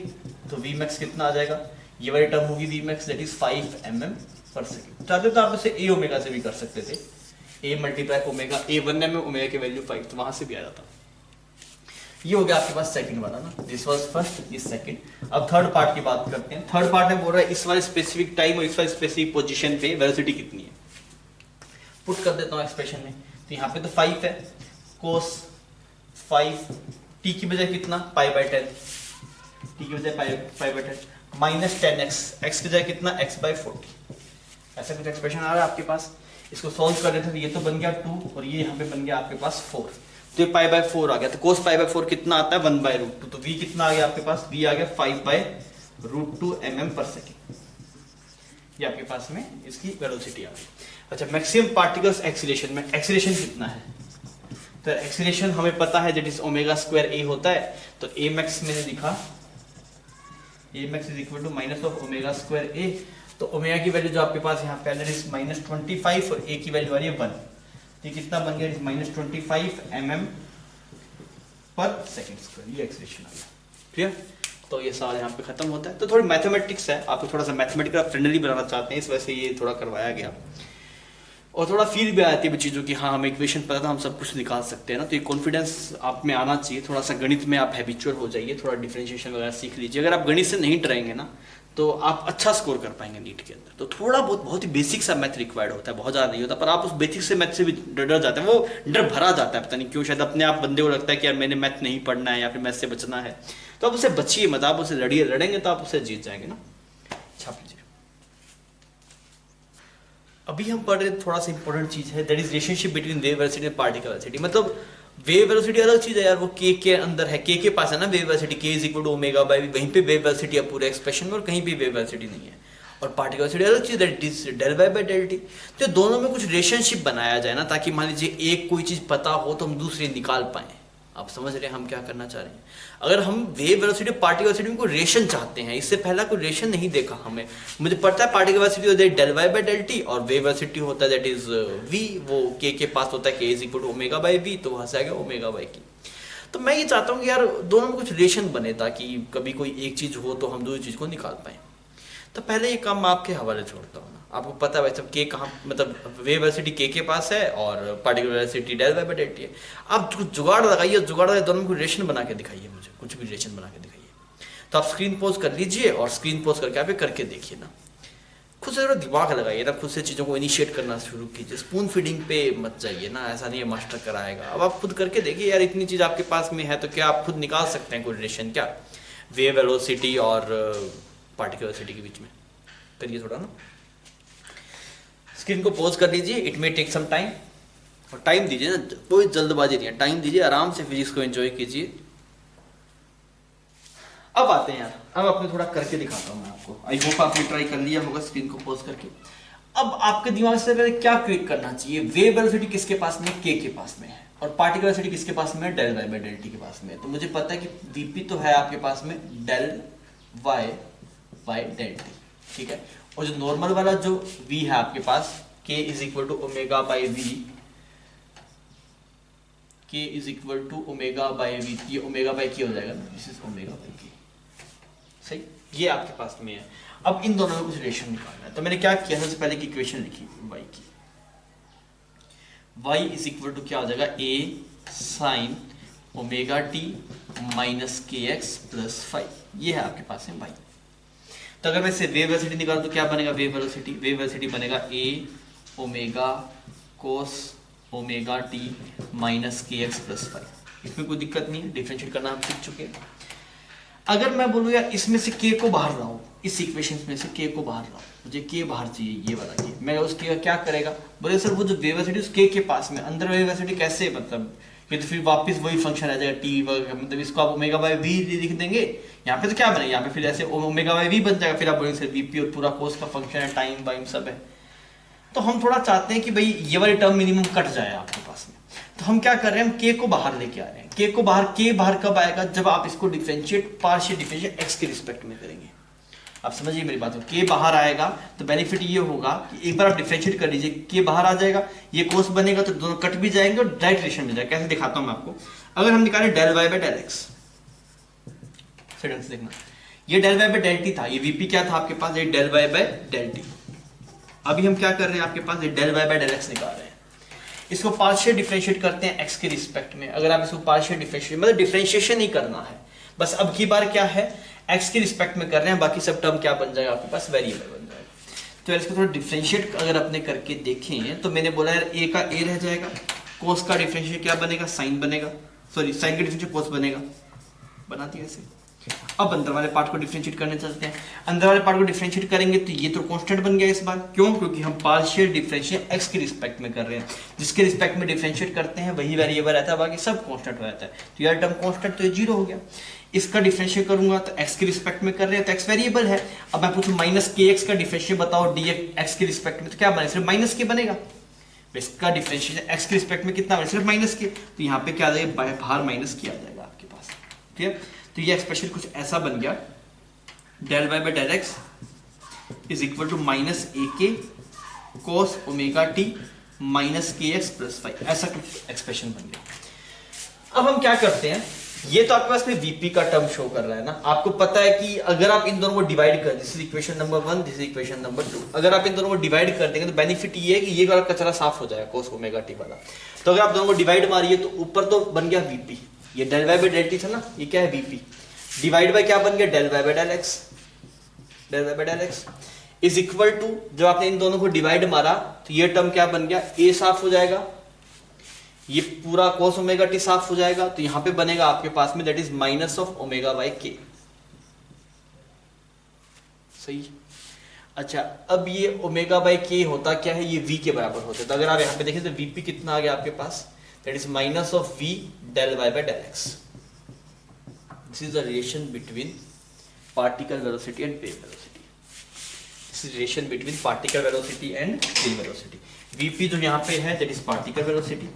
तो Vmax कितना आ जाएगा, ये वाली टर्म होगी Vmax that is 5 mm per second. चाहते तो आप इसे a ओमेगा से भी कर सकते थे, a multiply omega, a 1 mm omega की वैल्यू 5, तो वहां से भी आ जाता। ये हो गया आपके पास सेकंड वाला ना, this was first, this second. अब थर्ड पार्ट की बात करते हैं। थर्ड पार्ट में बोल रहा है इस वाले स्पेसिफिक टाइम और इस वाले स्पेसिफिक पोजीशन पे वेलोसिटी कितनी है। पुट कर देता हूं एक्सप्रेशन में, तो यहाँ पे तो 5 है, कोस 5 t की बजाय कितना π/10, t की बजाय π/10 माइनस 10x, x की बजाय कितना x/40। ऐसा कुछ एक्सप्रेशन आ रहा है आपके पास। इसको सॉल्व कर रहे थे तो ये तो बन गया 2 और ये यहाँ पे बन गया आपके पास 4, तो ये π/4 आ गया। तो cos π/4 कितना आता है 1/√2, तो v कितना आ गया आपके पास, v आ गया 5/√2 mm पर सेकेंड। ये आपके पास में इसकी वेलोसिटी आ गई। अच्छा, मैक्सिमम पार्टिकल्स एक्सीलरेशन में एक्सीलरेशन कितना है, तो एक्सीलरेशन हमें पता है दैट इज ω² a होता है। तो a max मैंने लिखा a max is equal to minus of ω² a। तो ओमेगा की वैल्यू जो आपके पास यहाँ पे इज -25 और a की वैल्यू आ रही है 1, तो कितना बन गया, -25 mm पर सेकेंड स्क्वायर। ये एक्सप्रेशन आ गया, क्लियर। तो ये सारा यहाँ पे खत्म होता है। तो थोड़ी मैथमेटिक्स है, आपको थोड़ा सा मैथमेटिकल फ्रेंडली बनाना चाहते हैं, इस वजह से ये थोड़ा करवाया गया और थोड़ा फील भी आती है चीज़ों की, हाँ हमें इक्वेशन पता था, हम सब कुछ निकाल सकते हैं ना। तो ये कॉन्फिडेंस आप में आना चाहिए, थोड़ा सा गणित में आप हैबिचुअल हो जाइए, थोड़ा डिफरेंशिएशन वगैरह सीख लीजिए। अगर आप गणित से नहीं डरेंगे ना तो आप अच्छा स्कोर कर पाएंगे नीट के अंदर। तो थोड़ा बहुत ही बेसिक सा मैथ रिक्वायर्ड होता है, बहुत ज़्यादा नहीं होता, पर आप उस बेसिक से मैथ से भी डर जाते हैं, वो डर भरा जाता है, पता नहीं क्यों, शायद अपने आप बंदे को लगता है कि यार मैंने मैथ नहीं पढ़ना है या फिर मैथ से बचना है। तो आप उससे बचिए मत, आप उससे लड़ेंगे तो आप उससे जीत जाएंगे ना। छाप लीजिए। अभी हम पढ़ रहे थोड़ा सा इंपॉर्टेंट चीज है, that is relationship between wave velocity and particle velocity. मतलब वेव वेलोसिटी अलग चीज है यार, वो के अंदर है, के पास है ना wave velocity, k is equal to omega by v, वहीं पे वेव वेलोसिटी है पूरे एक्सप्रेशन में, और कहीं भी वेव वेलोसिटी नहीं है। और पार्टिकल वेलोसिटी अलग चीज, that is del y by del t. तो दोनों में कुछ रिलेशनशिप बनाया जाए ना, ताकि मान लीजिए एक कोई चीज पता हो तो हम दूसरी निकाल पाए। आप समझ रहे हैं हम क्या करना चाह रहे हैं। अगर हम वेव वेलोसिटी पार्टिकल वेलोसिटी में कोई रिलेशन चाहते हैं, इससे पहला कोई रिलेशन नहीं देखा हमें, मुझे पता है पार्टिकल वेलोसिटी होता है del y by del t और वेव वेलोसिटी होता है दैट इज v, वो के पास होता है k is equal to omega by v, तो वहां से आ गया ओमेगा बाय k। तो मैं ये चाहता हूँ कि यार दोनों में कुछ रिलेशन बने, ताकि कभी कोई एक चीज हो तो हम दूसरी चीज को निकाल पाए। तो पहले ये काम मैं आपके हवाले छोड़ता हूँ। आपको पता है वैसे के कहाँ, मतलब वेव वेलोसिटी के पास है और particle velocity del y by del t है। आप कुछ जुगाड़ लगाइए, दोनों में कुछ रिलेशन बना के दिखाइए, मुझे कुछ भी रिलेशन बना के दिखाइए। तो आप स्क्रीन पोज कर लीजिए और स्क्रीन पोज करके आप करके देखिए ना, खुद से थोड़ा दिमाग लगाइए ना, खुद से चीज़ों को इनिशिएट करना शुरू कीजिए। स्पून फीडिंग पे मत जाइए ना, ऐसा नहीं है मास्टर कराएगा। अब आप खुद करके देखिए यार, इतनी चीज़ आपके पास में है तो क्या आप खुद निकाल सकते हैं कोई रिलेशन, क्या वेव वेलोसिटी और पार्टिकल वेलोसिटी के बीच में। करिए थोड़ा ना, स्क्रीन को पॉज कर लीजिए, it may take some time, और टाइम दीजिए ना, कोई जल्दबाजी नहीं है, टाइम दीजिए, आराम से फिजिक्स को एंजॉय कीजिए। अब आते हैं यार, अब आपने थोड़ा करके दिखाता हूँ मैं आपको। आई होप आपने ट्राई कर लिया होगा स्क्रीन को पॉज करके। अब आपके दिमाग से पहले क्या क्लिक करना चाहिए, वेव वेलोसिटी किसके पास में, के पास में है, और पार्टिकल वेलोसिटी किसके पास में, del y by del t के पास में। तो मुझे पता है कि वीपी तो है आपके पास में del y by del t, ठीक है। और जो नॉर्मल वाला जो v है आपके पास, k is equal to omega by v, k is equal to omega by v, ये ओमेगा बाय k हो जाएगा ना, this is omega by k, सही। ये आपके पास में है। अब इन दोनों में कुछ रिलेशन निकालना है। तो मैंने क्या किया, सबसे पहले की इक्वेशन लिखी y की, y इज इक्वल टू क्या हो जाएगा, a sine omega t minus kx plus 5, ये है आपके पास में y। तो अगर मैं इसे वेव वेलोसिटी निकालूं तो क्या बनेगा, वेव वेलोसिटी बनेगा a omega cos omega t minus kx plus 5। इसमें कोई दिक्कत नहीं है, डिफरेंशिएट करना हम सीख चुके हैं। अगर मैं बोलूँ यार इसमें से k को बाहर लाओ, इस इक्वेशन में से k को बाहर लाओ, मुझे k बाहर चाहिए, ये वाला k, मैं उस k का क्या करेगा, बोले सर वो जो वेव वेलोसिटी उस k के पास में, अंदर वेव वेलोसिटी कैसे, मतलब ये तो फिर वापस वही फंक्शन आ जाएगा t वगैरह, मतलब इसको आप ओमेगा बाय v लिख देंगे, यहाँ पे तो क्या बनेगा, यहाँ पे फिर ऐसे ओमेगा बाय v बन जाएगा, फिर आप बोलेंगे सर vp और पूरा कोस का फंक्शन है, टाइम वाइम सब है। तो हम थोड़ा चाहते हैं कि भाई ये वाली टर्म मिनिमम कट जाए आपके पास में। तो हम क्या कर रहे हैं, हम के को बाहर लेके आ रहे हैं। के बाहर कब आएगा, जब आप इसको डिफरेंशिएट, पार्शियल डिफरेंशिएट एक्स के रिस्पेक्ट में करेंगे। आप समझिए मेरी बात को, के बाहर आएगा तो बेनिफिट ये होगा कि एक बार आप डिफरेंशिएट कर लीजिए, के बाहर आ जाएगा, ये कोस बनेगा तो दोनों कट भी जाएंगे और डायरेक्ट रिलेशन मिल जाएगा। कैसे दिखाता हूं मैं आपको। अगर हम निकालें del y by del x, देखना, ये del y by del t था, ये वीपी क्या था आपके पास, ये del y by del t. अभी हम क्या कर रहे हैं, आपके पास ये del y by del x निकाल रहे हैं, इसको पार्शियल डिफरेंशिएट करते हैं एक्स के रिस्पेक्ट में। अगर आप इसको पार्शियल डिफरेंशिएट मतलब डिफरेंशिएशन ही करना है बस, अब की बार क्या है एक्स के रिस्पेक्ट में कर रहे हैं, बाकी सब टर्म क्या बन जाएगा आपके पास, वेरिएबल बन जाएगा। तो इसको थोड़ा डिफरेंशिएट अगर अपने करके देखें तो मैंने बोला यार ए का ए रह जाएगा, कोस का डिफरेंशिएट क्या बनेगा, साइन बनेगा, सॉरी साइन का डिफरेंशिएट कोस बनेगा, बनाती है ऐसे। अब अंदर वाले पार्ट को डिफरेंशिएट करने चलते हैं। अंदर वाले पार्ट को डिफरेंशिएट करेंगे तो ये तो कांस्टेंट बन गया इस बार, क्यों, क्योंकि हम पार्शियल डिफरेंशिएट एक्स के रिस्पेक्ट में कर रहे हैं, जिसके रिस्पेक्ट में डिफरेंशिएट करते हैं वही वेरिएबल रहता है, बाकी सब कांस्टेंट रहता है। तो यार टर्म कांस्टेंट तो ये जीरो हो गया। इसका डिफरेंशिएट करूंगा तो एक्स के रिस्पेक्ट में कर रहे हैं तो एक्स वेरिएबल है। अब मैं पूछूं माइनस के एक्स का डिफरेंशिएट बताओ डी एक्स के रिस्पेक्ट में, तो क्या बनेगा, सिर्फ माइनस के बनेगा। इसका डिफरेंशिएट एक्स के रिस्पेक्ट में कितना बनेगा, सिर्फ माइनस के, तो यहाँ पे क्या आ जाएगा, बाहर माइनस किया जाएगा आपके पास। ठीक है, तो ये एक्सप्रेशन कुछ ऐसा बन गया, del y by del x is equal to minus a k cos omega t minus k x plus 5, ऐसा कुछ एक्सप्रेशन बन गया। अब हम क्या करते हैं, ये तो आपके पास में वीपी का टर्म शो कर रहा है ना, आपको पता है कि अगर आप इन दोनों को डिवाइड कर, this is equation number 1, this is equation number 2, अगर आप इन दोनों को डिवाइड कर देंगे तो बेनिफिट ये है कि ये वाला कचरा साफ हो जाएगा कोस ओमेगा टी वाला। तो अगर आप दोनों को डिवाइड मारिए तो ऊपर तो बन गया वीपी, ये del y by del t था ना, ये क्या है वीपी, डिवाइड बाय क्या बन गया, del y by del x, del y by del x is equal to, जब आपने इन दोनों को डिवाइड मारा तो ये टर्म क्या बन गया, ए साफ हो जाएगा, ये पूरा cos ओमेगा टी साफ हो जाएगा, तो यहां पे बनेगा आपके पास में that is minus of omega by के। सही। अच्छा, अब ये ओमेगा बाय के होता क्या है, ये v के बराबर होता है। तो अगर आप यहां पे देखें तो vp कितना आ गया आपके पास, that is minus of v del y by del x. This is the relation between particle velocity and wave velocity. This is relation between particle velocity and wave velocity. vp जो यहां पे है that is particle velocity,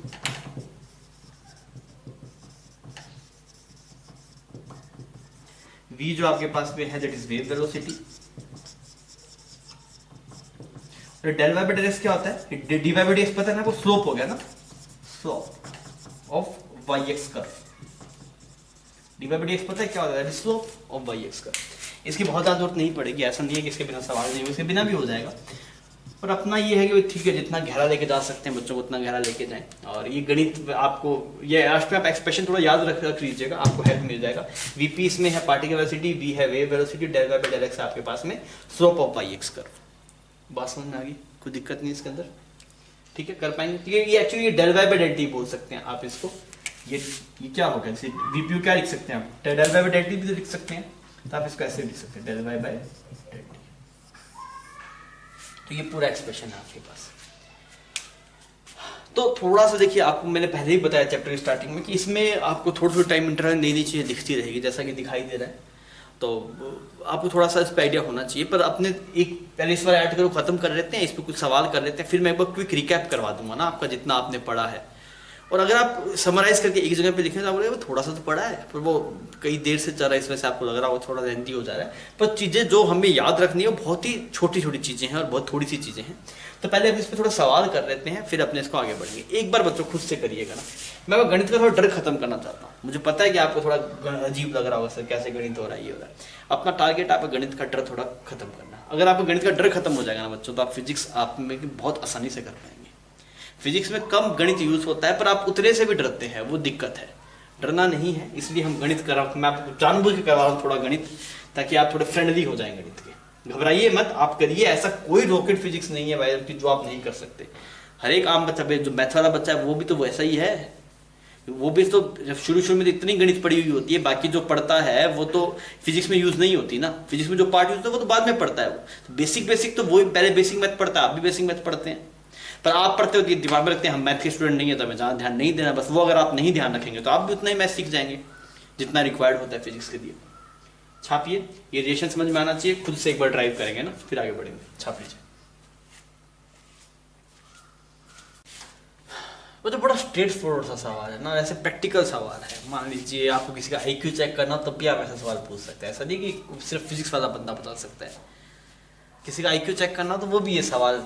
v जो आपके पास में है that is wave velocity, और del y by del x क्या होता है, d y by d x पता है ना, वो स्लोप हो गया ना, slope of y x curve. D y by d x पता है क्या होता है, slope of y x curve. इसकी बहुत ज्यादा जरूरत नहीं पड़ेगी, ऐसा नहीं है कि इसके बिना सवाल नहीं हो, इसके बिना भी हो जाएगा, पर अपना ये है कि ठीक है जितना गहरा लेके जा सकते हैं बच्चों को उतना गहरा लेके जाएं। और ये गणित आपको, ये लास्ट पे आप एक्सप्रेशन थोड़ा याद रख लीजिएगा, आपको हेल्प मिल जाएगा। वीपी इसमें है पार्टिकल वेलोसिटी, वी है wave velocity, del y by del x आपके पास में slope of y x curve. बात समझ में आ गई, कोई दिक्कत नहीं इसके अंदर, ठीक है, कर पाएंगे। तो ये एक्चुअली ये del y by del t बोल सकते हैं आप इसको। ये क्या होगा, जैसे वीपी क्या लिख सकते हैं आप, del y by del t भी लिख सकते हैं, तो आप इसको ऐसे लिख सकते हैं, del y by del t. तो ये पूरा एक्सप्रेशन है आपके पास। तो थोड़ा सा देखिए, आपको मैंने पहले ही बताया चैप्टर स्टार्टिंग में कि इसमें आपको थोड़ा थोड़ा टाइम इंटरवल नई नई चीजें दिखती रहेगी, जैसा कि दिखाई दे रहा है, तो आपको थोड़ा सा इस पर आइडिया होना चाहिए। पर अपने एक पहले इस बार आर्टिकल को खत्म कर लेते हैं, इस पर कुछ सवाल कर लेते हैं, फिर मैं एक बार क्विक रिकैप करवा दूंगा ना आपका जितना आपने पढ़ा है। और अगर आप समराइज करके एक जगह पे लिखें तो आप बोलेंगे थोड़ा सा तो पढ़ा है, पर वो कई देर से चल रहा है, इस वजह से आपको लग रहा होगा थोड़ा लेंथी हो जा रहा है। पर चीज़ें जो हमें याद रखनी है बहुत ही छोटी छोटी चीज़ें हैं और बहुत थोड़ी सी चीज़ें हैं। तो पहले हम इस पर थोड़ा सवाल कर लेते हैं, फिर अपने इसको आगे बढ़ेंगे। एक बार बच्चों खुद से करिएगा ना, मैं गणित का थोड़ा डर खत्म करना चाहता हूँ। मुझे पता है कि आपको थोड़ा अजीब लग रहा होगा, सर कैसे गणित हो रहा है, ये हो रहा है। अपना टारगेट आपका गणित का डर थोड़ा खत्म करना। अगर आपका गणित का डर खत्म हो जाएगा ना बच्चों, तो आप फिजिक्स आप में बहुत आसानी से कर पाएंगे। फिजिक्स में कम गणित यूज होता है, पर आप उतने से भी डरते हैं, वो दिक्कत है। डरना नहीं है, इसलिए हम गणित कर रहा हूँ, मैं आपको जानबूझ के करवा रहा हूँ थोड़ा गणित, ताकि आप थोड़े फ्रेंडली हो जाएं गणित के। घबराइए मत, आप करिए। ऐसा कोई रॉकेट फिजिक्स नहीं है भाई कि जो आप नहीं कर सकते। हर एक आम बच्चा, जो मैथ वाला बच्चा है वो भी तो वैसा ही है। वो भी तो जब शुरू में तो इतनी गणित पड़ी हुई होती है, बाकी जो पढ़ता है वो तो फिजिक्स में यूज नहीं होती ना। फिजिक्स में जो पार्ट यूज होता है वो तो बाद में पढ़ता है। वो तो बेसिक तो वो पहले बेसिक मैथ पढ़ता है, आप भी बेसिक मैथ पढ़ते हैं। पर आप पढ़ते हो कि दिमाग में रखते हैं हम मैथ के स्टूडेंट नहीं है तो हमें ज़्यादा ध्यान नहीं देना, बस वो अगर आप नहीं ध्यान रखेंगे तो आप भी उतना ही मैथ सीख जाएंगे जितना रिक्वायर्ड होता है फिजिक्स के लिए। छापिए, ये रिलेशन समझ में आना चाहिए। खुद से एक बार ड्राइव करेंगे ना, फिर आगे बढ़ेंगे। छाप लीजिए। वो तो बड़ा स्ट्रेट फॉरवर्ड सा सवाल है ना, ऐसे प्रैक्टिकल सवाल है। मान लीजिए आपको किसी का आईक्यू चेक करना तब भी आप ऐसा सवाल पूछ सकते हैं, ऐसा नहीं कि सिर्फ फिजिक्स वाला बंदा बता सकता है। किसी का आईक्यू चेक करना तो वो भी ये सवाल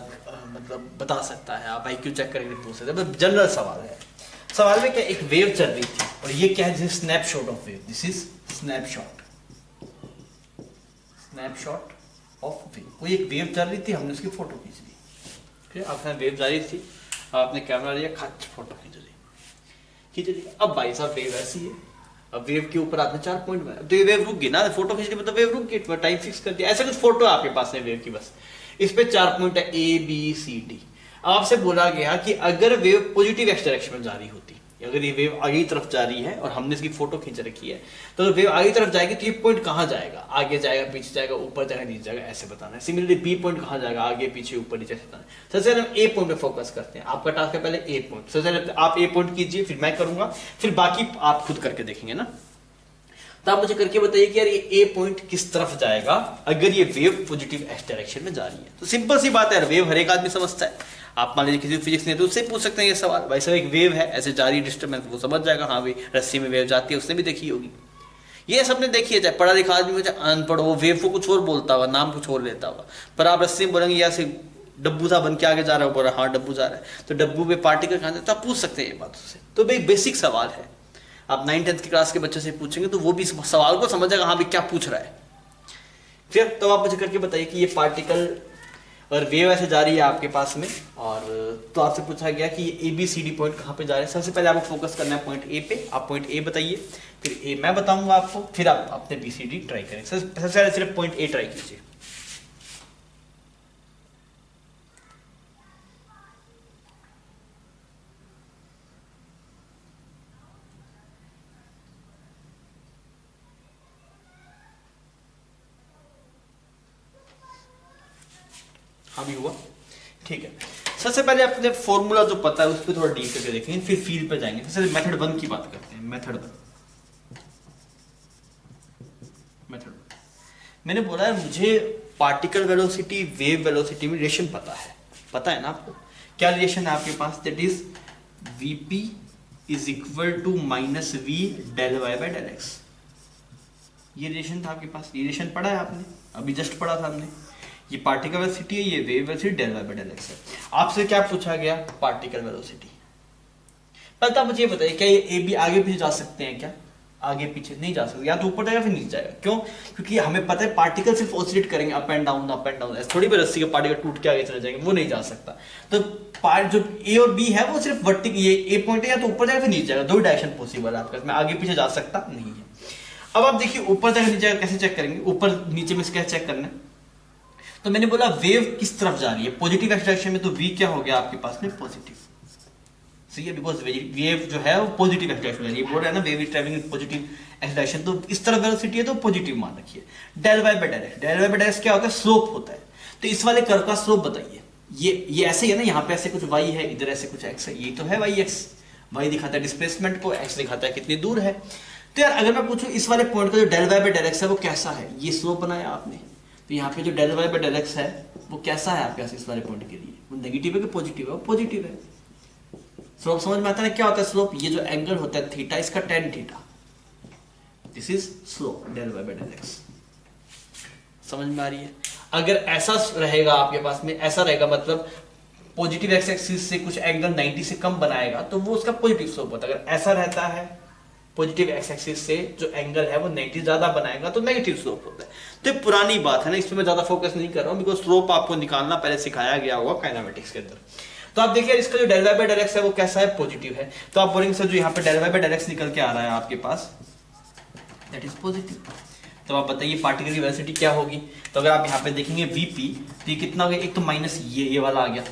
मतलब बता सकता है, आप आईक्यू चेक करके पूछ सकते हैं, जनरल सवाल है। सवाल में क्या, एक वेव चल रही थी और ये क्या है, this snapshot of wave, this is snapshot of wave. कोई एक वेव चल रही थी, हमने उसकी फोटो खींच ली, ठीक है। आपने वेव जा रही थी, आपने कैमरा लिया, खच फोटो खींच ली। अब भाई साहब वेव ऐसी है, अब वेव के ऊपर आपने 4 पॉइंट बनाया, तो ये वेव रुक गई ना, फोटो खींचने में तो वेव रुक गई, टाइम फिक्स कर दिया। ऐसा कुछ फोटो आपके पास है वेव की, बस इस पे 4 पॉइंट है A B C D। आपसे बोला गया कि अगर वेव पॉजिटिव एक्स डायरेक्शन में जा रही होती, अगर ये वेव आगे की तरफ जा रही है और हमने इसकी फोटो खींच रखी है, तो वेव आगे की तरफ जाएगी तो ये पॉइंट कहाँ जाएगा, आगे जाएगा, पीछे जाएगा, ऊपर जाएगा, नीचे जाएगा, ऐसे बताना है। सिमिलरली बी पॉइंट कहाँ जाएगा, आगे पीछे ऊपर नीचे, ऐसे बताना है। सबसे पहले हम ए पॉइंट पे फोकस करते हैं, आपका टास्क है पहले ए पॉइंट। सबसे पहले आप ए पॉइंट कीजिए, फिर मैं करूंगा, फिर बाकी आप खुद करके देखेंगे ना। तो आप मुझे करके बताइए कि यार ये ए पॉइंट किस तरफ जाएगा अगर ये वेव पॉजिटिव एक्स डायरेक्शन में जा रही है। तो सिंपल सी बात है यार, वेव हर एक आदमी समझता है। आप मान लीजिए किसी फिजिक्स नहीं है तो उससे पूछ सकते हैं ये सवाल, भाई साहब एक वेव है ऐसे जा रही है डिस्टर्बेंस, वो समझ जाएगा, हाँ भाई रस्सी में वेव जाती है, उसने भी देखी होगी, ये सबने देखी है, चाहे पढ़ा लिखा आदमी हो चाहे अनपढ़ हो, वेव को कुछ और बोलता होगा, नाम कुछ और लेता होगा, पर आप रस्सी में बोलेंगे या से डब्बू सा बन के आगे जा रहा हो, बोला हाँ डब्बू जा रहा है, तो डब्बू में पार्टिकल कहाँ जाता है, तो आप पूछ सकते हैं ये बात उससे। तो भाई बेसिक सवाल है, आप 9th-10th की क्लास के बच्चे से पूछेंगे तो वो भी सवाल को समझेगा, हाँ भाई क्या पूछ रहा है। फिर तो आप मुझे करके बताइए कि ये पार्टिकल और वेव ऐसे जा रही है आपके पास में, और तो आपसे पूछा गया कि ये ABCD पॉइंट कहाँ पे जा रहे हैं। सबसे पहले आपको फोकस करना है पॉइंट ए पे, आप पॉइंट ए बताइए, फिर ए मैं बताऊंगा आपको, फिर आप अपने BCD ट्राई करें। सबसे पहले सिर्फ पॉइंट ए ट्राई कीजिए। हाँ भी हुआ, ठीक है। सबसे पहले अपने फॉर्मूला जो पता है उस पर थोड़ा डील करके देखेंगे, फिर फील्ड पे जाएंगे। सबसे मेथड 1 की बात करते हैं, मेथड 1। मैंने बोला है मुझे पार्टिकल वेलोसिटी वेव वेलोसिटी में रिलेशन पता है ना आपको, क्या रिलेशन है आपके पास, that is Vp is equal to minus v del y by del x. ये रिलेशन था आपके पास, ये रिलेशन पढ़ा है आपने, अभी जस्ट पढ़ा था हमने। ये पार्टिकल वेलोसिटी है, ये wave velocity del y by del x है। आपसे क्या पूछा गया, पार्टिकल वेलोसिटी। पहले आप मुझे ये बताइए क्या ये ए बी आगे पीछे जा सकते हैं क्या, आगे पीछे नहीं जा सकते, या तो ऊपर जाएगा फिर नीचे जाएगा। क्यों, क्योंकि हमें पता है पार्टिकल सिर्फ ऑसिलेट करेंगे अप एंड डाउन, ऐसे थोड़ी भी रस्सी का पार्टिकल टूट के आगे चले जाएंगे, वो नहीं जा सकता। तो पार्ट जो ए और बी है वो सिर्फ वर्टिकल, ये ए पॉइंट है या तो ऊपर जाएगा फिर नीचे जाएगा, दो डायरेक्शन पॉसिबल है आपके पास में, आगे पीछे जा सकता नहीं है। अब आप देखिए ऊपर जाएगा नीचे जाएगा कैसे चेक करेंगे, ऊपर नीचे में कैसे चेक करना है। तो मैंने बोला वेव किस तरफ जा रही है, पॉजिटिव एक्स डायरेक्शन में, तो वी क्या हो गया आपके पास में, पॉजिटिव। सही है, बिकॉज वेव जो है वो पॉजिटिव एक्स डायरेक्शन में, ये बोल रहा है ना wave is travelling in positive x direction, तो इस तरफ वेलोसिटी है तो पॉजिटिव मान रखिए। Del y by del x, del y by del x क्या होता है, स्लोप होता है। तो इस वाले कर्व का स्लोप बताइए, ये ऐसे ही है ना, यहाँ पे ऐसे कुछ y है, इधर ऐसे कुछ x है, ये तो है y x, y दिखाता है डिस्प्लेसमेंट को, x दिखाता है कितनी दूर है। तो यार अगर मैं पूछूं इस वाले पॉइंट का जो del y by del x है वो कैसा है, ये स्लोप बनाया आपने, तो यहाँ पे जो del y by del x है वो कैसा है आपके पास इस वाले पॉइंट के लिए, वो नेगेटिव है कि पॉजिटिव है, वो पॉजिटिव है। स्लोप समझ में आता है क्या होता है स्लोप, ये जो एंगल होता है थीटा, इसका tan theta, this is slope del y by del x. समझ में आ रही है। अगर ऐसा रहेगा आपके पास में, ऐसा रहेगा मतलब पॉजिटिव एक्स एक्सिस से कुछ एंगल 90 से कम बनाएगा तो वो उसका पॉजिटिव स्लोप होता है। अगर ऐसा रहता है पॉजिटिव एक्स एक्सिस से जो एंगल है वो 90 ज्यादा बनाएगा तो नेगेटिव स्लोप होता है। तो ये पुरानी बात है ना, इस पर मैं ज्यादा फोकस नहीं कर रहा हूँ, बिकॉज स्लोप आपको निकालना पहले सिखाया गया होगा काइनेमेटिक्स के अंदर। तो आप देखिए इसका जो del y by del x है वो कैसा है, पॉजिटिव है। तो आप बोलेंगे सर जो यहाँ पे del y by del x निकल के आ रहा है आपके पास, दैट इज पॉजिटिव। तो आप बताइए पार्टिकल की वेलोसिटी क्या होगी। तो अगर आप यहाँ पे देखेंगे Vp, तो ये कितना हो गया, एक तो माइनस ये वाला आ गया,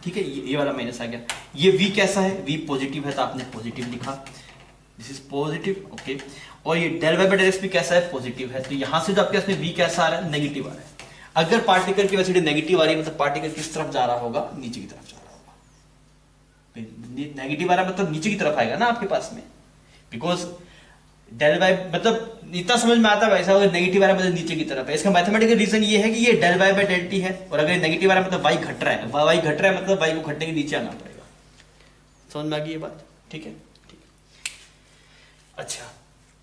ठीक है, ये वाला माइनस आ गया। ये V कैसा है, V पॉजिटिव है तो आपने पॉजिटिव लिखा, दिस इज पॉजिटिव, ओके। और ये del y by del x भी कैसा है, पॉजिटिव है, तो यहाँ से जो आपके पास में V कैसा आ रहा है, नेगेटिव आ रहा है। अगर पार्टिकल की वेलोसिटी नेगेटिव आ रही है मतलब पार्टिकल किस तरफ जा रहा होगा, नीचे की तरफ जा रहा होगा। नेगेटिव आ रहा है मतलब नीचे की तरफ आएगा ना आपके पास में, बिकॉज डेल वाई मतलब इतना समझ में आता है भाई साहब, अगर नेगेटिव आ रहा है मतलब नीचे की तरफ है। इसका मैथमेटिकल रीजन ये है कि ये del y by del t है, और अगर नेगेटिव आ रहा है मतलब वाई घट रहा है, वाई घट रहा है मतलब वाई को घटने के नीचे आना पड़ेगा। समझ में आ गई ये बात? ठीक है, ठीक है। अच्छा,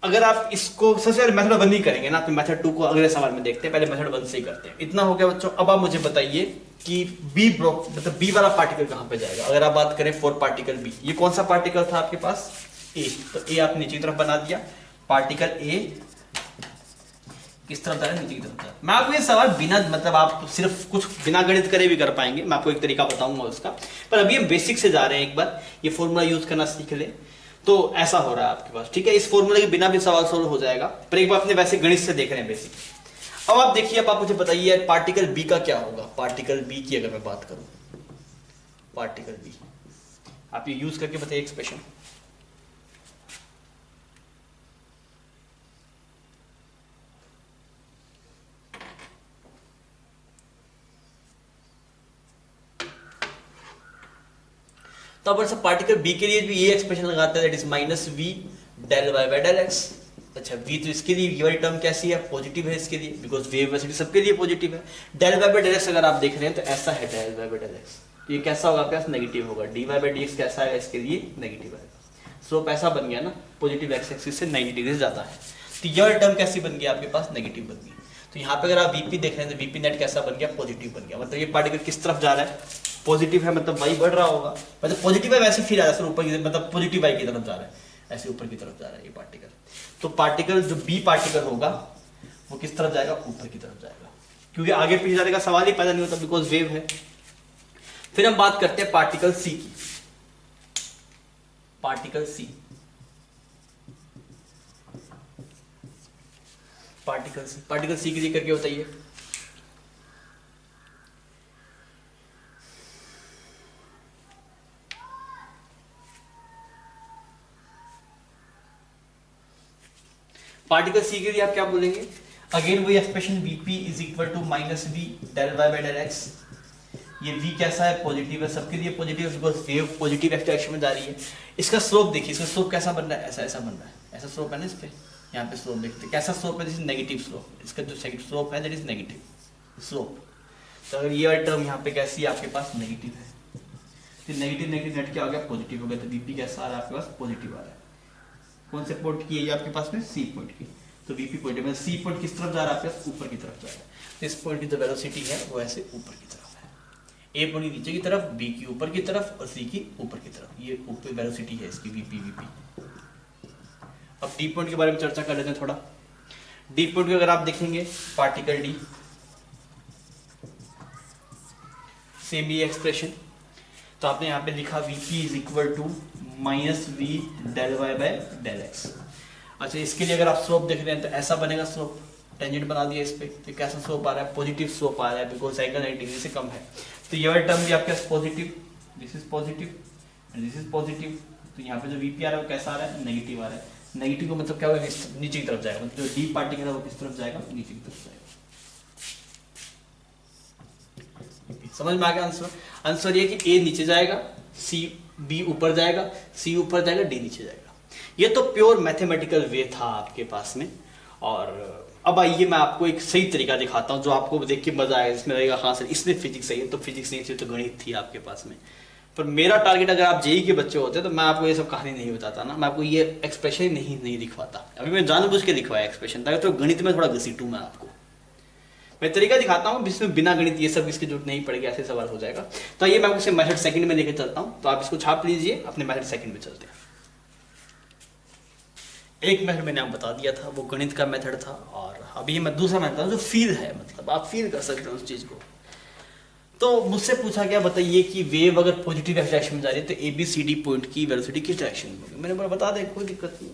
अगर आप इसको सबसे पहले मेथड 1 ही करेंगे ना, तो मेथड 2 को अगले सवाल में देखते हैं, पहले मेथड 1 से ही करते हैं। इतना हो गया बच्चों। अब आप मुझे बताइए कि बी ब्लॉक मतलब बी वाला पार्टिकल कहां पे जाएगा। अगर आप बात करें 4 पार्टिकल बी, ये कौन सा पार्टिकल था आपके पास? ए। तो ए आप नीचे की तरफ बना दिया, पार्टिकल ए किस तरफ जा रहा है? नीचे की तरफ जा रहा है। मैं आपको ये सवाल बिना मतलब आप सिर्फ कुछ बिना गणित करे भी कर पाएंगे, मैं आपको एक तरीका बताऊंगा उसका, पर अभी हम बेसिक से जा रहे हैं। एक बार ये फॉर्मूला यूज करना सीख ले तो ऐसा हो रहा है आपके पास, ठीक है। इस फॉर्मूले के बिना भी सवाल सोल्व हो जाएगा, पर एक बार अपने वैसे गणित से देख रहे हैं बेसिक। अब आप देखिए, अब आप मुझे बताइए पार्टिकल बी का क्या होगा। पार्टिकल बी की अगर मैं बात करूं, पार्टिकल बी, आप ये यूज करके बताइए एक्सप्रेशन। तो अब सब पार्टिकल बी के लिए भी ये एक्सप्रेशन लगाते हैं, that is minus v del y by del x. अच्छा, वी तो इसके लिए ये वाली टर्म कैसी है? पॉजिटिव है इसके लिए, बिकॉज वेव वेलोसिटी सबके लिए पॉजिटिव है। Del y by del x अगर आप देख रहे हैं तो ऐसा है del y by del x, तो ये कैसा होगा आपके पास? नेगेटिव होगा। D y by d x कैसा है? इसके लिए नेगेटिव आएगा। स्लोप ऐसा बन गया ना, पॉजिटिव एक्स एक्सिस से 90 डिग्री ज्यादा है, तो ये वाली टर्म कैसी बन गई आपके पास? नेगेटिव बन गई। तो यहाँ पे अगर आप वीपी देख रहे हैं तो वीपी नेट कैसा बन गया? पॉजिटिव बन गया। मतलब ये पार्टिकल किस तरफ जा रहा है? पॉजिटिव है, मतलब वाई बढ़ रहा होगा, मतलब पॉजिटिव है वैसे फील आ रहा है ऊपर की, मतलब पॉजिटिव वाई की तरफ जा रहा है, ऐसे ऊपर की तरफ जा रहा है ये पार्टिकल। तो पार्टिकल जो बी पार्टिकल होगा वो किस तरफ जाएगा? ऊपर की तरफ जाएगा, क्योंकि आगे पीछे जाने का सवाल ही पैदा नहीं होता, बिकॉज वेव है। फिर हम बात करते हैं पार्टिकल सी की। पार्टिकल सी, पार्टिकल सी के लिए करके बताइए। पार्टिकल सी के लिए आप क्या बोलेंगे? अगेन वही expression Vp is equal to minus v del y by del x. ये V कैसा है? पॉजिटिव है, सबके लिए पॉजिटिव है, because wave positive x direction में जा रही है। इसका स्लोप देखिए, इसका स्लोप कैसा बन रहा है? ऐसा ऐसा बन रहा है, ऐसा स्लोप है ना इस पे। यहाँ पे स्लोप देखते हैं कैसा स्लोप है? This is negative slope. इसका जो सेकंड स्लोप है दैट इज नेगेटिव स्लोप। तो अगर ये वाली टर्म यहाँ पे कैसी है आपके पास? नेगेटिव है, तो नेगेटिव नेगेटिव नेट क्या हो गया? पॉजिटिव हो गया। तो Vp कैसा आ रहा है आपके पास? पॉजिटिव आ रहा है। कौन से पॉइंट की है ये आपके पास में? सी पॉइंट की। तो Vp पॉइंट में सी पॉइंट किस तरफ जा रहा है आपके पास? ऊपर की तरफ जा रहा है। तो इस पॉइंट की जो वेलोसिटी है वो ऐसे ऊपर की तरफ है। ए पॉइंट नीचे की तरफ, बी की ऊपर की तरफ और सी की ऊपर की तरफ। ये ऊपर वेलोसिटी है इसकी Vp। अब डी पॉइंट के बारे में चर्चा कर लेते हैं थोड़ा। डी पॉइंट को अगर आप देखेंगे, पार्टिकल डी, सेम ये एक्सप्रेशन। तो आपने यहाँ पे लिखा Vp is equal to minus v del y by del x. अच्छा, इसके लिए अगर आप स्लोप देख रहे हैं तो ऐसा बनेगा स्लोप, टेंजेंट बना दिया इस पे। तो कैसा स्लोप आ रहा है? पॉजिटिव स्लोप आ रहा है, बिकॉज एंगल 90 डिग्री से कम है। तो ये वाली टर्म भी आपके पास positive, this is positive and this is positive. तो यहाँ पे जो Vp आ रहा है वो कैसा आ रहा है? नेगेटिव आ रहा है। नेगेटिव का मतलब क्या होगा? नीचे की तरफ जाएगा, मतलब जो डी पार्टिकल है वो किस तरफ जाएगा? नीचे की तरफ जाएगा। समझ में आ गया आंसर? आंसर ये कि ए नीचे जाएगा, सी बी ऊपर जाएगा, सी ऊपर जाएगा, डी नीचे जाएगा। ये तो प्योर मैथमेटिकल वे था आपके पास में। और अब आइए मैं आपको एक सही तरीका दिखाता हूँ जो आपको देख के मजा आएगा, इसमें लगेगा हाँ सर इसमें फिजिक्स सही है, तो फिजिक्स नहीं थी तो गणित थी आपके पास में। पर मेरा टारगेट अगर आप जेई के बच्चे होते तो मैं आपको ये सब कहानी नहीं बताता ना, मैं आपको ये एक्सप्रेशन नहीं दिखवाता। अभी मैं जानबूझ के दिखवाया एक्सप्रेशन, ताकि तो गणित में थोड़ा घसीटूं मैं आपको। मैं तरीका दिखाता हूँ जिसमें बिना गणित ये सब इसकी जरूरत नहीं पड़ेगी, ऐसे सवाल हो जाएगा। तो ये मैं आपको मेथड सेकंड में लेके चलता हूँ, तो आप इसको छाप लीजिए, अपने मेथड सेकंड में चलते हैं। एक मेथड मैंने आपको बता दिया था, वो गणित का मेथड था, और अभी मैं दूसरा मेथड जो फील है, मतलब आप फील कर सकते हैं उस चीज को। तो मुझसे पूछा गया बताइए कि वेव अगर पॉजिटिव डायरेक्शन में जा रही है तो ABCD पॉइंट की वेलोसिटी किस डायरेक्शन में होगी। मैंने बोला बता दें, कोई दिक्कत नहीं।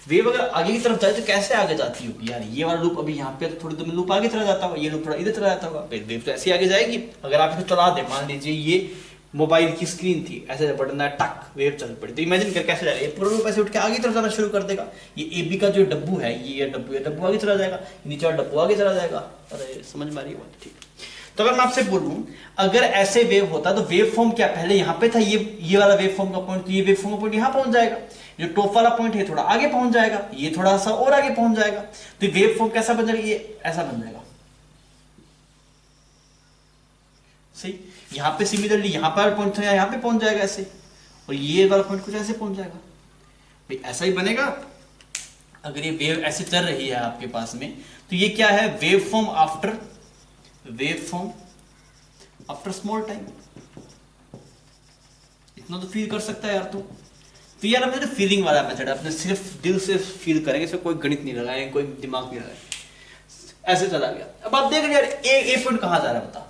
वेव अगर आगे की तरफ जाए तो कैसे आगे जाती होगी यार? ये वाला लूप अभी यहाँ पे तो थोड़ी देर में लूप आगे चला जाता होगा, ये लूप थोड़ा इधर चला जाता होगा, फिर वेव तो ऐसे आगे जाएगी। अगर आप इसको चला दे, मान लीजिए ये मोबाइल की स्क्रीन थी, ऐसे बटन है टक, वेव चल पड़ी, तो इमेजिन कर कैसे जाएगा? ये पूरा लूप ऐसे उठ के आगे की तरफ जाना शुरू कर देगा। ये AB का जो डब्बू है, ये डब्बू आगे चला जाएगा, नीचे वाला डब्बू आगे चला जाएगा। अरे समझ में आ रही है बात? ठीक। तो अगर मैं आपसे बोलूं अगर ऐसे वेव होता तो वेव फॉर्म क्या पहले यहाँ पे था, ये वाला वेव फॉर्म का पॉइंट, तो ये वेव फॉर्म का पॉइंट यहाँ पहुंच जाएगा। जो टॉप वाला पॉइंट है थोड़ा आगे पहुंच जाएगा, ये थोड़ा सा और आगे पहुंच जाएगा। तो वेव फॉर्म कैसा बन जाएगा? ये ऐसा बन जाएगा। सही, यहाँ पे सिमिलरली यहाँ पर पॉइंट था, यहाँ पे पहुंच जाएगा ऐसे, और ये वाला पॉइंट कुछ ऐसे पहुंच जाएगा, भाई ऐसा ही बनेगा। अगर ये वेव ऐसे चल रही है आपके पास में, तो ये क्या है, wave form after small time. इतना तो फील कर सकता है यार तू। तो यार अपने फीलिंग वाला मेथड, अपने सिर्फ दिल से फील करेंगे, इसमें कोई गणित नहीं लगाएंगे, कोई दिमाग नहीं लगाएंगे, ऐसे चला गया। अब आप देख रहे यार ए पॉइंट कहां जा रहा है, बता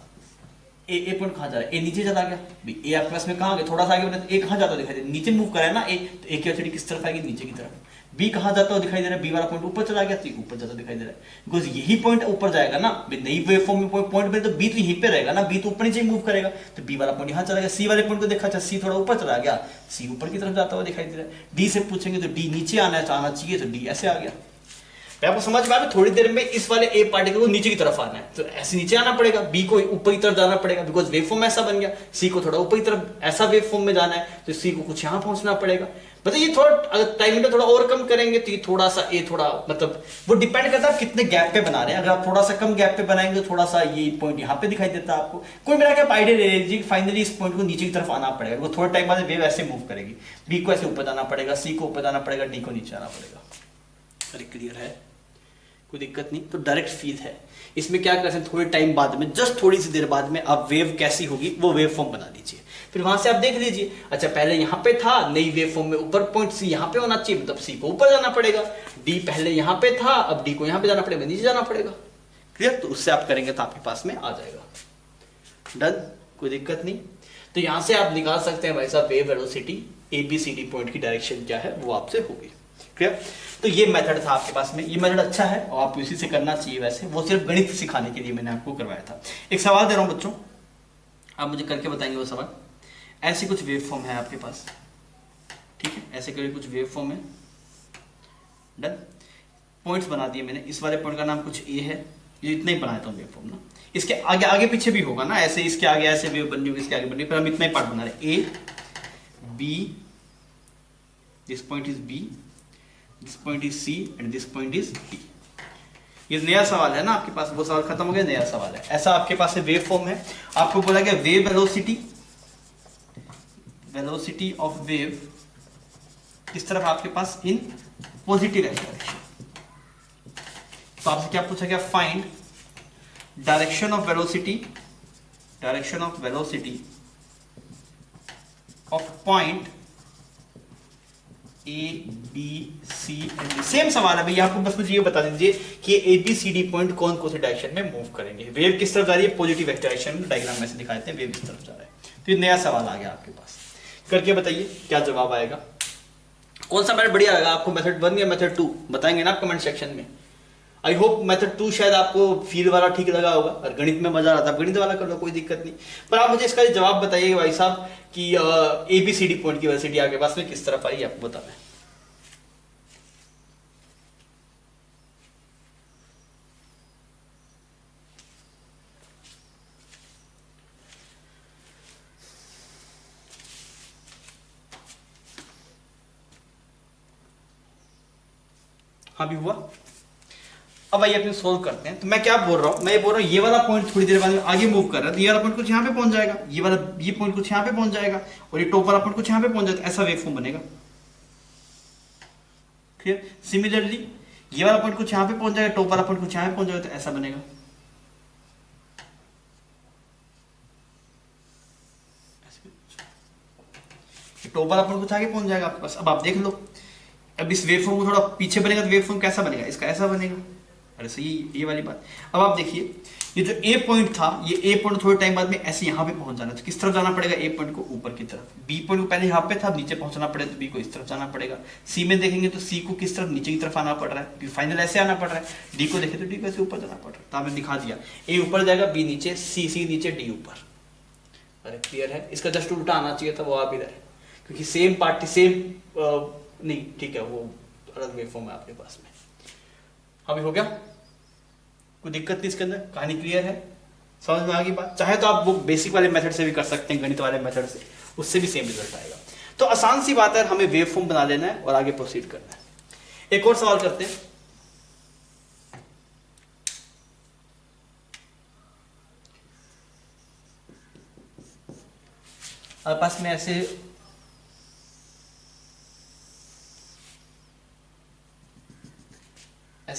ए पॉइंट कहां जा रहा है, ए नीचे चला गया, ए आपके पास में कहां गया, थोड़ा सा आगे बढ़ा, ए कहां जाता दिखाई दे, नीचे मूव करा है ना ए, तो ए की वेलोसिटी किस तरफ आएगी, नीचे की तरफ। बी कहां जाता हुआ दिखाई दे रहा है, बी वाला पॉइंट ऊपर चला गया, तो ऊपर जाता दिखाई दे रहा है, बिकॉज यही पॉइंट ऊपर जाएगा ना, नई वेव फॉर्म में पॉइंट पे, तो बी तो यहीं पे रहेगा ना, बी तो ऊपर नीचे मूव करेगा, तो बी वाला पॉइंट यहां चला गया। सी वाले पॉइंट को देखा, अच्छा सी थोड़ा ऊपर चला गया, सी ऊपर की तरफ जाता हुआ दिखाई दे रहा है। डी से पूछेंगे तो डी नीचे आना चाहिए, तो डी ऐसे आ गया। आपको समझ में आ रहा है, थोड़ी देर में इस वाले ए पार्टिकल को नीचे की तरफ आना है, तो ऐसे नीचे आना पड़ेगा, बी को ऊपर की तरफ जाना पड़ेगा, बिकॉज वेव फॉर्म ऐसा बन गया। सी को थोड़ा ऊपर की तरफ ऐसा वेव फॉर्म में जाना है, तो सी को कुछ यहां पहुंचना पड़ेगा। मतलब ये थोड़ा अगर टाइमिंग को थोड़ा और कम करेंगे, तो ये थोड़ा सा ए थोड़ा मतलब वो डिपेंड करता है आप कितने गैप पे बना रहे हैं। अगर आप थोड़ा सा कम गैप पे बनाएंगे, तो थोड़ा सा ये पॉइंट यहाँ पे दिखाई देता है आपको। कोई मिला के आप आइडिया ले लीजिए, फाइनली इस पॉइंट को नीचे की तरफ आना पड़ेगा, वो थोड़े टाइम बाद वेव ऐसे मूव करेगी, बी को ऐसे ऊपर जाना पड़ेगा, सी को ऊपर जाना पड़ेगा, डी को नीचे आना पड़ेगा। अरे क्लियर है, कोई दिक्कत नहीं। तो डायरेक्ट फील है। इसमें क्या कर सकते हैं, थोड़े टाइम बाद में, जस्ट थोड़ी सी देर बाद में आप वेव कैसी होगी वो वेव फॉर्म बना दीजिए, फिर वहां से आप देख लीजिए, अच्छा पहले यहां पे था, नई वेव फॉर्म में ऊपर पॉइंट सी यहां पे होना चाहिए, मतलब सी को ऊपर जाना पड़ेगा, डी पहले यहां पे था, अब डी को यहां पे जाना पड़ेगा, नीचे जाना पड़ेगा। क्लियर, तो उससे आप करेंगे तो आपके पास में आ जाएगा। डन, कोई दिक्कत नहीं। तो यहां से आप निकाल सकते हैं भाई साहब वेव वेलोसिटी, एबीसीडी पॉइंट की डायरेक्शन क्या है वो आपसे होगी। क्लियर, तो ये मेथड था आपके पास में, ये मेथड अच्छा है और आप इसी से करना चाहिए। वैसे वो सिर्फ गणित सिखाने के लिए मैंने आपको करवाया था। एक सवाल दे रहा हूं बच्चों, आप मुझे करके बताएंगे वो सवाल। ऐसी कुछ वेव फॉर्म है आपके पास, ठीक है, ऐसे करके कुछ वेव फॉर्म है। डन, पॉइंट्स बना दिए मैंने, इस वाले पॉइंट का नाम कुछ ए है, ये इतना ही बनाया था वेव फॉर्म ना, इसके आगे आगे पीछे भी होगा ना, ऐसे इसके आगे ऐसे वेव बन रही होगी, इसके आगे बन रही है, पर हम इतना ही पार्ट बना रहे, A B, this point is B, this point is C and this point is D. ये नया सवाल है ना आपके पास, वो सवाल खत्म हो गया, नया सवाल है। ऐसा आपके पास वेव फॉर्म है, आपको बोला गया वेव वेलोसिटी ऑफ वेव किस तरफ आपके पास, इन पॉजिटिव डायरेक्शन। तो आपसे क्या पूछा गया, find direction of velocity of point A B C and D. Same सवाल है भैया, आपको बस मुझे ये बता दीजिए कि A B C D point कौन कौन से डायरेक्शन में मूव करेंगे। वेव किस तरफ जा रही है, पॉजिटिव एक्स डायरेक्शन में, डायग्राम में से दिखा देते हैं वेव किस तरफ जा रहा है। तो ये नया सवाल आ गया आपके पास, करके बताइए क्या जवाब आएगा। कौन सा मेथड बढ़िया लगा आपको, मेथड 1 या मेथड 2, बताएंगे ना आप कमेंट सेक्शन में। आई होप मेथड 2 शायद आपको फील वाला ठीक लगा होगा, और गणित में मजा आता है गणित वाला कर लो, कोई दिक्कत नहीं। पर आप मुझे इसका जवाब बताइए भाई साहब कि एबीसीडी पॉइंट की वेलोसिटी आपके पास में किस तरफ आई, आपको बताना है। हाँ भी हुआ। अब आइए अपने सोल्व करते हैं। तो मैं क्या बोल रहा हूं, मैं ये बोल रहा हूं ये वाला पॉइंट थोड़ी देर बाद में आगे मूव कर रहा है, तो ये वाला पॉइंट कुछ यहाँ पे पहुंच जाएगा, ये पॉइंट कुछ यहाँ पे पहुंच जाएगा, और ये टॉप वाला पॉइंट कुछ यहाँ पे पहुंच जाएगा, ऐसा वेव फॉर्म बनेगा। क्लियर, सिमिलरली ये वाला पॉइंट कुछ यहाँ पे पहुंच जाएगा, टॉप वाला पॉइंट कुछ यहाँ पे पहुंच जाएगा, तो ऐसा बनेगा। टॉप वाला पॉइंट कुछ आगे पहुंच जाएगा आपके पास। अब आप देख लो, अब इस वेव फॉर्म को थोड़ा पीछे बनेगा, तो वेव फॉर्म कैसा बनेगा, इसका ऐसा बनेगा। अरे सही, ये वाली बात। अब आप देखिए, ये जो ए पॉइंट था, ये ए पॉइंट थोड़े टाइम बाद में ऐसे यहाँ पे पहुंच जाना, तो किस तरफ जाना पड़ेगा, ए पॉइंट को ऊपर की तरफ। बी पॉइंट को पहले यहाँ पे था, नीचे पहुंचना पड़ेगा, तो बी को इस तरफ जाना पड़ेगा। सी में देखेंगे तो सी को किस तरफ, नीचे की तरफ आना पड़ रहा है, फाइनल ऐसे आना पड़ रहा है। डी को देखे तो डी को ऐसे ऊपर जाना पड़ रहा है, तो आपने दिखा दिया, ए ऊपर जाएगा, बी नीचे, सी नीचे, डी ऊपर। अरे क्लियर है, इसका जस्ट उल्टा आना चाहिए था, वो आ भी रहा है, क्योंकि सेम पार्टी सेम नहीं, ठीक है, वो अलग वेव फॉर्म है आपके पास में। अभी हो गया, कोई दिक्कत नहीं इसके अंदर, कहानी क्लियर है, समझ में आ गई बात। चाहे तो आप वो बेसिक वाले मेथड से भी कर सकते हैं, गणित वाले मेथड से, उससे भी सेम रिजल्ट आएगा। तो आसान सी बात है, हमें वेव फॉर्म बना लेना है और आगे प्रोसीड करना है। एक और सवाल करते हैं। आपके पास में ऐसे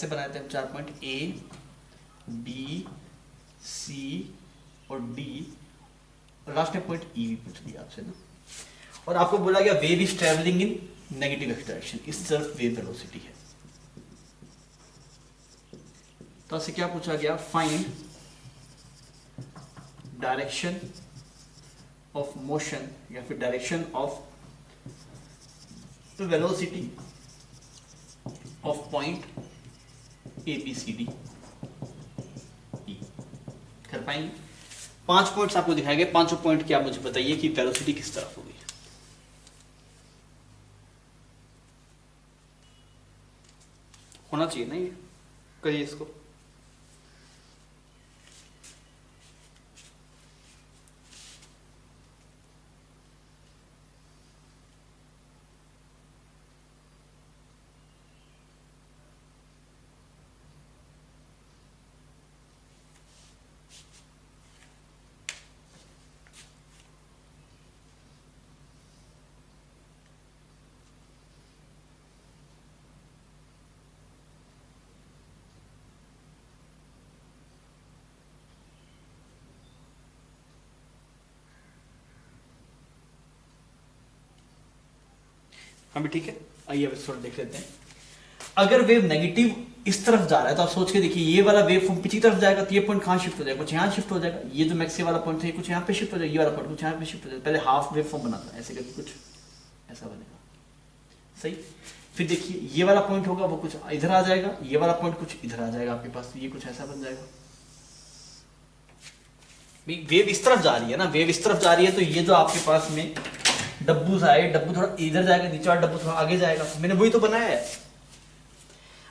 ऐसे बनाते हैं हम 4 पॉइंट ए बी सी और डी, और लास्ट में पॉइंट ई भी पूछ लिया आपसे ना, और आपको बोला गया wave is travelling in negative x direction, इस तरफ वेव वेलोसिटी है। तो आपसे क्या पूछा गया, फाइंड डायरेक्शन ऑफ मोशन या फिर direction of velocity of point A B C D E. कर पाएंगे? 5 पॉइंट्स आपको दिखाए गए, 5 पॉइंट की आप मुझे बताइए कि वेलोसिटी किस तरफ होगी। होना चाहिए ना ये, करिए इसको। हाँ भी ठीक है, आइए अब थोड़ा देख लेते हैं। अगर वेव नेगेटिव इस तरफ जा रहा है तो आप सोच के देखिए, ये वाला वेव फॉर्म पिछली तरफ जाएगा तो ये पॉइंट कहाँ शिफ्ट हो जाएगा, कुछ यहाँ शिफ्ट हो जाएगा। ये जो मैक्सी वाला पॉइंट है कुछ यहाँ पे शिफ्ट हो जाएगा, ये वाला पॉइंट कुछ यहाँ पे शिफ्ट हो जाएगा। पहले हाफ वेव फॉर्म बनाता है ऐसे करके, कुछ ऐसा बनेगा, सही। फिर देखिए ये वाला पॉइंट होगा वो कुछ इधर आ जाएगा, ये वाला पॉइंट कुछ इधर आ जाएगा आपके पास, ये कुछ ऐसा बन जाएगा। वेव इस तरफ जा रही है ना, वेव इस तरफ जा रही है तो ये जो आपके पास में डब्बू है, डब्बू थोड़ा इधर जाएगा, नीचे वाला डब्बू थोड़ा आगे जाएगा। मैंने वही तो बनाया है।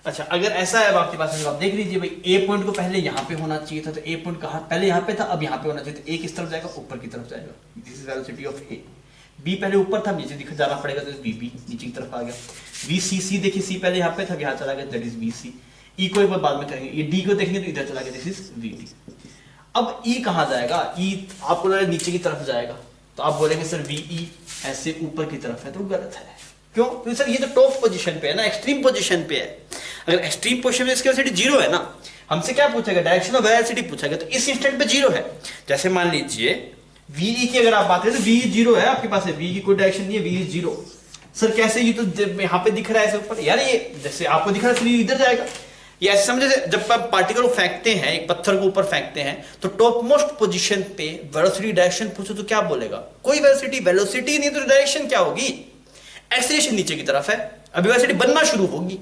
अच्छा, अगर ऐसा है आपके पास, आप देख लीजिए भाई, ए पॉइंट को पहले यहाँ पे होना चाहिए था, तो ए पॉइंट कहाँ पहले यहाँ पे था, अब यहाँ पे होना चाहिए। तो ए किस तरफ जाएगा, ऊपर की तरफ जाएगा। This is velocity of A. B पहले ऊपर था, नीचे दिख जाना पड़ेगा, तो बी बी नीचे की तरफ आ गया। वी सी सी देखिए, सी पहले यहाँ पे था, यहाँ चला गया, दैट इज बी सी। ई को एक बार बाद में करेंगे, ये डी को देखेंगे तो इधर चला गया, दिस इज वी डी। अब ई कहाँ जाएगा, ई आपको लग रहा है नीचे की तरफ जाएगा, तो आप बोलेंगे सर वी ई ऐसे ऊपर की तरफ है, तो गलत है। क्यों? क्योंकि सर ये तो टॉप पोजीशन पे है ना, एक्सट्रीम पोजीशन पे है। अगर एक्सट्रीम पोजीशन में इसकी वेलोसिटी 0 है ना, हमसे क्या पूछेगा, डायरेक्शन ऑफ वेलोसिटी पूछेगा, तो इस इंस्टेंट पे 0 है। जैसे मान लीजिए वी की अगर आप बात करें तो वी 0 है आपके पास, है वी की कोई डायरेक्शन नहीं है, वी 0। सर कैसे, ये तो यहाँ पे दिख रहा है ऐसे ऊपर यार, ये जैसे आपको दिख रहा है इधर जाएगा। ये ऐसे समझे, जब आप पार्टिकल को फेंकते हैं, एक पत्थर को ऊपर फेंकते हैं, तो टॉप मोस्ट पोजीशन पे वेलोसिटी डायरेक्शन पूछो तो क्या बोलेगा, कोई वेलोसिटी नहीं, तो डायरेक्शन क्या होगी, एक्सीलरेशन नीचे की तरफ है, अभी वेलोसिटी बनना शुरू होगी।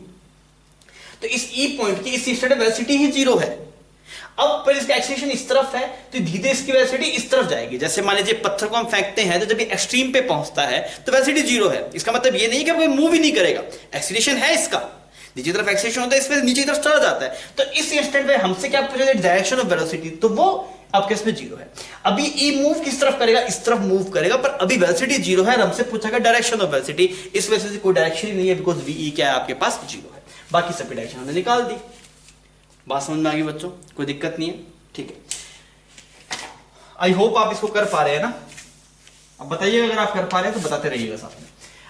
तो इस ई पॉइंट की इस इंस्टेंट वेलोसिटी ही 0 है। अब पर इसका एक्सीलरेशन इस तरफ है, तो धीरे इसकी वेलोसिटी इस तरफ जाएगी। जैसे मान लीजिए पत्थर को हम फेंकते हैं, तो जब ये एक्सट्रीम पे पहुंचता है तो वेलोसिटी 0 है। इसका मतलब ये नहीं कि कोई मूव ही नहीं करेगा, एक्सीलरेशन है इसका, नीचे तरफ एक्सीलरेशन होता है, इसमें नीचे की तरफ चला जाता है। तो इस इंस्टेंट पे हमसे क्या पूछा जाए, डायरेक्शन ऑफ वेलोसिटी, तो वो आपके इसमें 0 है। अभी ई मूव किस तरफ करेगा, इस तरफ मूव करेगा, पर अभी वेलोसिटी 0 है, और हमसे पूछा गया डायरेक्शन ऑफ वेलोसिटी। इस वजह से कोई डायरेक्शन ही नहीं है, बिकॉज वी क्या है आपके पास 0 है। बाकी सभी डायरेक्शन हमने निकाल दी। बात समझ में आ गई बच्चों, कोई दिक्कत नहीं है, ठीक है। आई होप आप इसको कर पा रहे हैं ना। अब बताइए अगर आप कर पा रहे हैं तो बताते रहिएगा साथ में।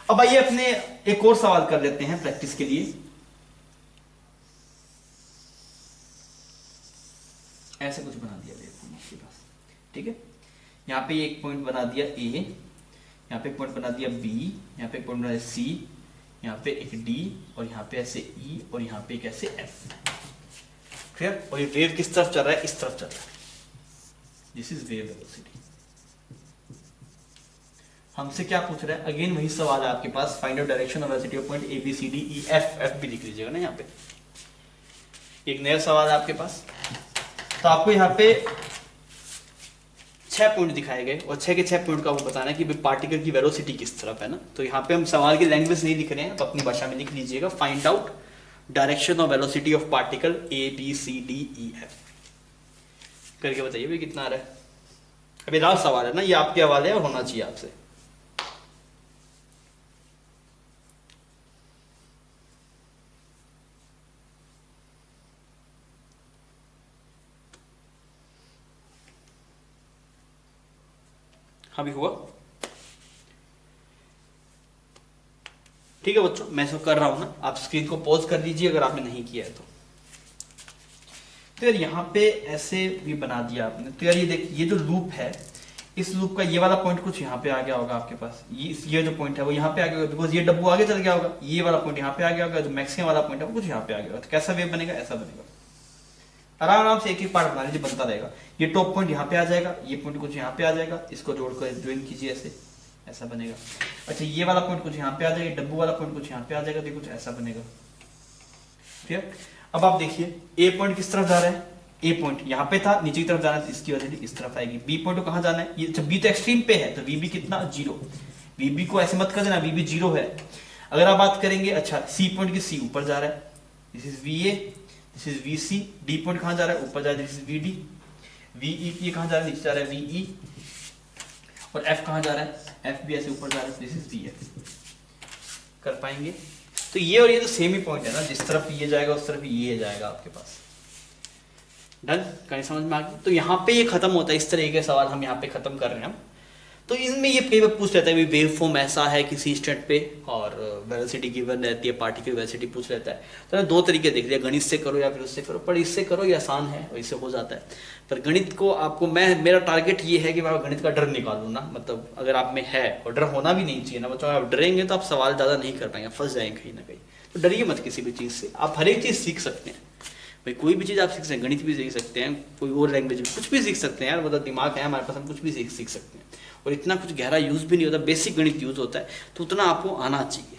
अब आइए अपने एक और सवाल कर लेते हैं प्रैक्टिस के लिए। ऐसे कुछ बना दिया आपके पास, ठीक है। यहाँ पे एक पॉइंट बना दिया ए, यहाँ पे एक पॉइंट बना दिया बी, यहाँ पे एक पॉइंट बना दिया सी, यहाँ पे एक डी, और यहाँ पे ऐसे ई, और यहाँ पे एक ऐसे एफ। क्लियर? और ये वेव किस तरफ चल रहा है, इस तरफ चल रहा है। This is wave velocity. हमसे क्या पूछ रहा है, अगेन वही सवाल है आपके पास, find out direction of velocity of point A B C D E F. F भी लिख लीजिएगा ना यहाँ पे, एक नया सवाल है आपके पास। तो आपको यहाँ पे 6 पॉइंट दिखाए गए, और 6 के 6 पॉइंट का वो बताना है कि पार्टिकल की वेलोसिटी किस तरफ है ना। तो यहाँ पे हम सवाल की लैंग्वेज नहीं लिख रहे हैं, तो अपनी भाषा में लिख लीजिएगा, find out direction of velocity of particle A B C D E F करके बताइए भाई कितना आ रहा है। अभी लास्ट सवाल है ना, ये आपके हवाले है, होना चाहिए आपसे। हाँ भी हुआ, ठीक है बच्चों, मैं इसको कर रहा हूं ना, आप स्क्रीन को पॉज कर लीजिए अगर आपने नहीं किया है तो। तो यार यहाँ पे ऐसे भी बना दिया आपने, तो यार ये देख, ये जो लूप है, इस लूप का ये वाला पॉइंट कुछ यहाँ पे आ गया होगा आपके पास, ये जो पॉइंट है वो यहाँ पे आ गया होगा, बिकॉज ये डब्बू आगे चल गया होगा, ये वाला पॉइंट यहाँ पे आ गया होगा, जो मैक्सिमम वाला पॉइंट है वो कुछ यहाँ पे आ गया होगा। तो कैसा वेव बनेगा, ऐसा बनेगा। आराम आराम से एक एक पार्ट बना लीजिए, बनता रहेगा। ये टॉप पॉइंट यहाँ पे आ जाएगा, ये पॉइंट कुछ यहाँ पे आ जाएगा, इसको जोड़कर ज्वाइन कीजिए, ऐसे ऐसा बनेगा। अच्छा, ये वाला पॉइंट कुछ यहाँ पे आ जाएगा, डब्बू वाला पॉइंट कुछ यहाँ पे आ जाएगा, तो कुछ ऐसा बनेगा। ठीक है, अब आप देखिए ए पॉइंट किस तरफ जा रहा है, ए पॉइंट यहाँ पे था, नीचे की तरफ जाना है, इसकी वजह से इस तरफ आएगी। बी पॉइंट को कहाँ जाना है, ये जब बी तो एक्सट्रीम पे है, तो वीबी कितना, 0। वीबी को ऐसे मत कर देना, वीबी 0 है। अगर आप बात करेंगे, अच्छा सी पॉइंट की, सी ऊपर जा रहा है, this is v A, this is v C. D point कहाँ जा रहा है, ऊपर जा रहा है, this is v D. V E कहाँ जा रहा है, नीचे जा रहा है, वी ई। और एफ कहाँ जा रहा है, एफ भी ऐसे ऊपर जा रहा है, दिस इज वी एफ। कर पाएंगे? तो ये और ये तो सेम ही पॉइंट है ना, जिस तरफ ये जाएगा उस तरफ ये जाएगा आपके पास। डन, कहीं समझ में आ गया? तो यहाँ पे ये खत्म होता है, इस तरह के सवाल हम यहाँ पे खत्म कर रहे हैं हम। तो इनमें ये कई बार पूछ लेता है वेव फॉर्म ऐसा है किसी स्टेट पे, और वेलोसिटी गिवन रहती है, पार्टिकल वेलोसिटी पूछ लेता है। तो दो तरीके देख लिया, गणित से करो या फिर उससे करो, पर इससे करो ये आसान है और इससे हो जाता है। पर गणित को आपको, मेरा टारगेट ये है कि मैं गणित का डर निकालूँ ना, मतलब अगर आप में है, और डर होना भी नहीं चाहिए ना बच्चों। आप डरेंगे तो आप सवाल ज़्यादा नहीं कर पाएंगे, फंस जाएंगे कहीं ना कहीं। तो डरिए मत किसी भी चीज़ से, आप हर एक चीज़ सीख सकते हैं भाई, कोई भी चीज़ आप सीख सकते हैं, गणित भी सीख सकते हैं, कोई और लैंग्वेज भी, कुछ भी सीख सकते हैं यार, मतलब दिमाग है हमारे पास, हम कुछ भी सीख सकते हैं। और इतना कुछ गहरा यूज़ भी नहीं होता, बेसिक गणित यूज़ होता है, तो उतना आपको आना चाहिए।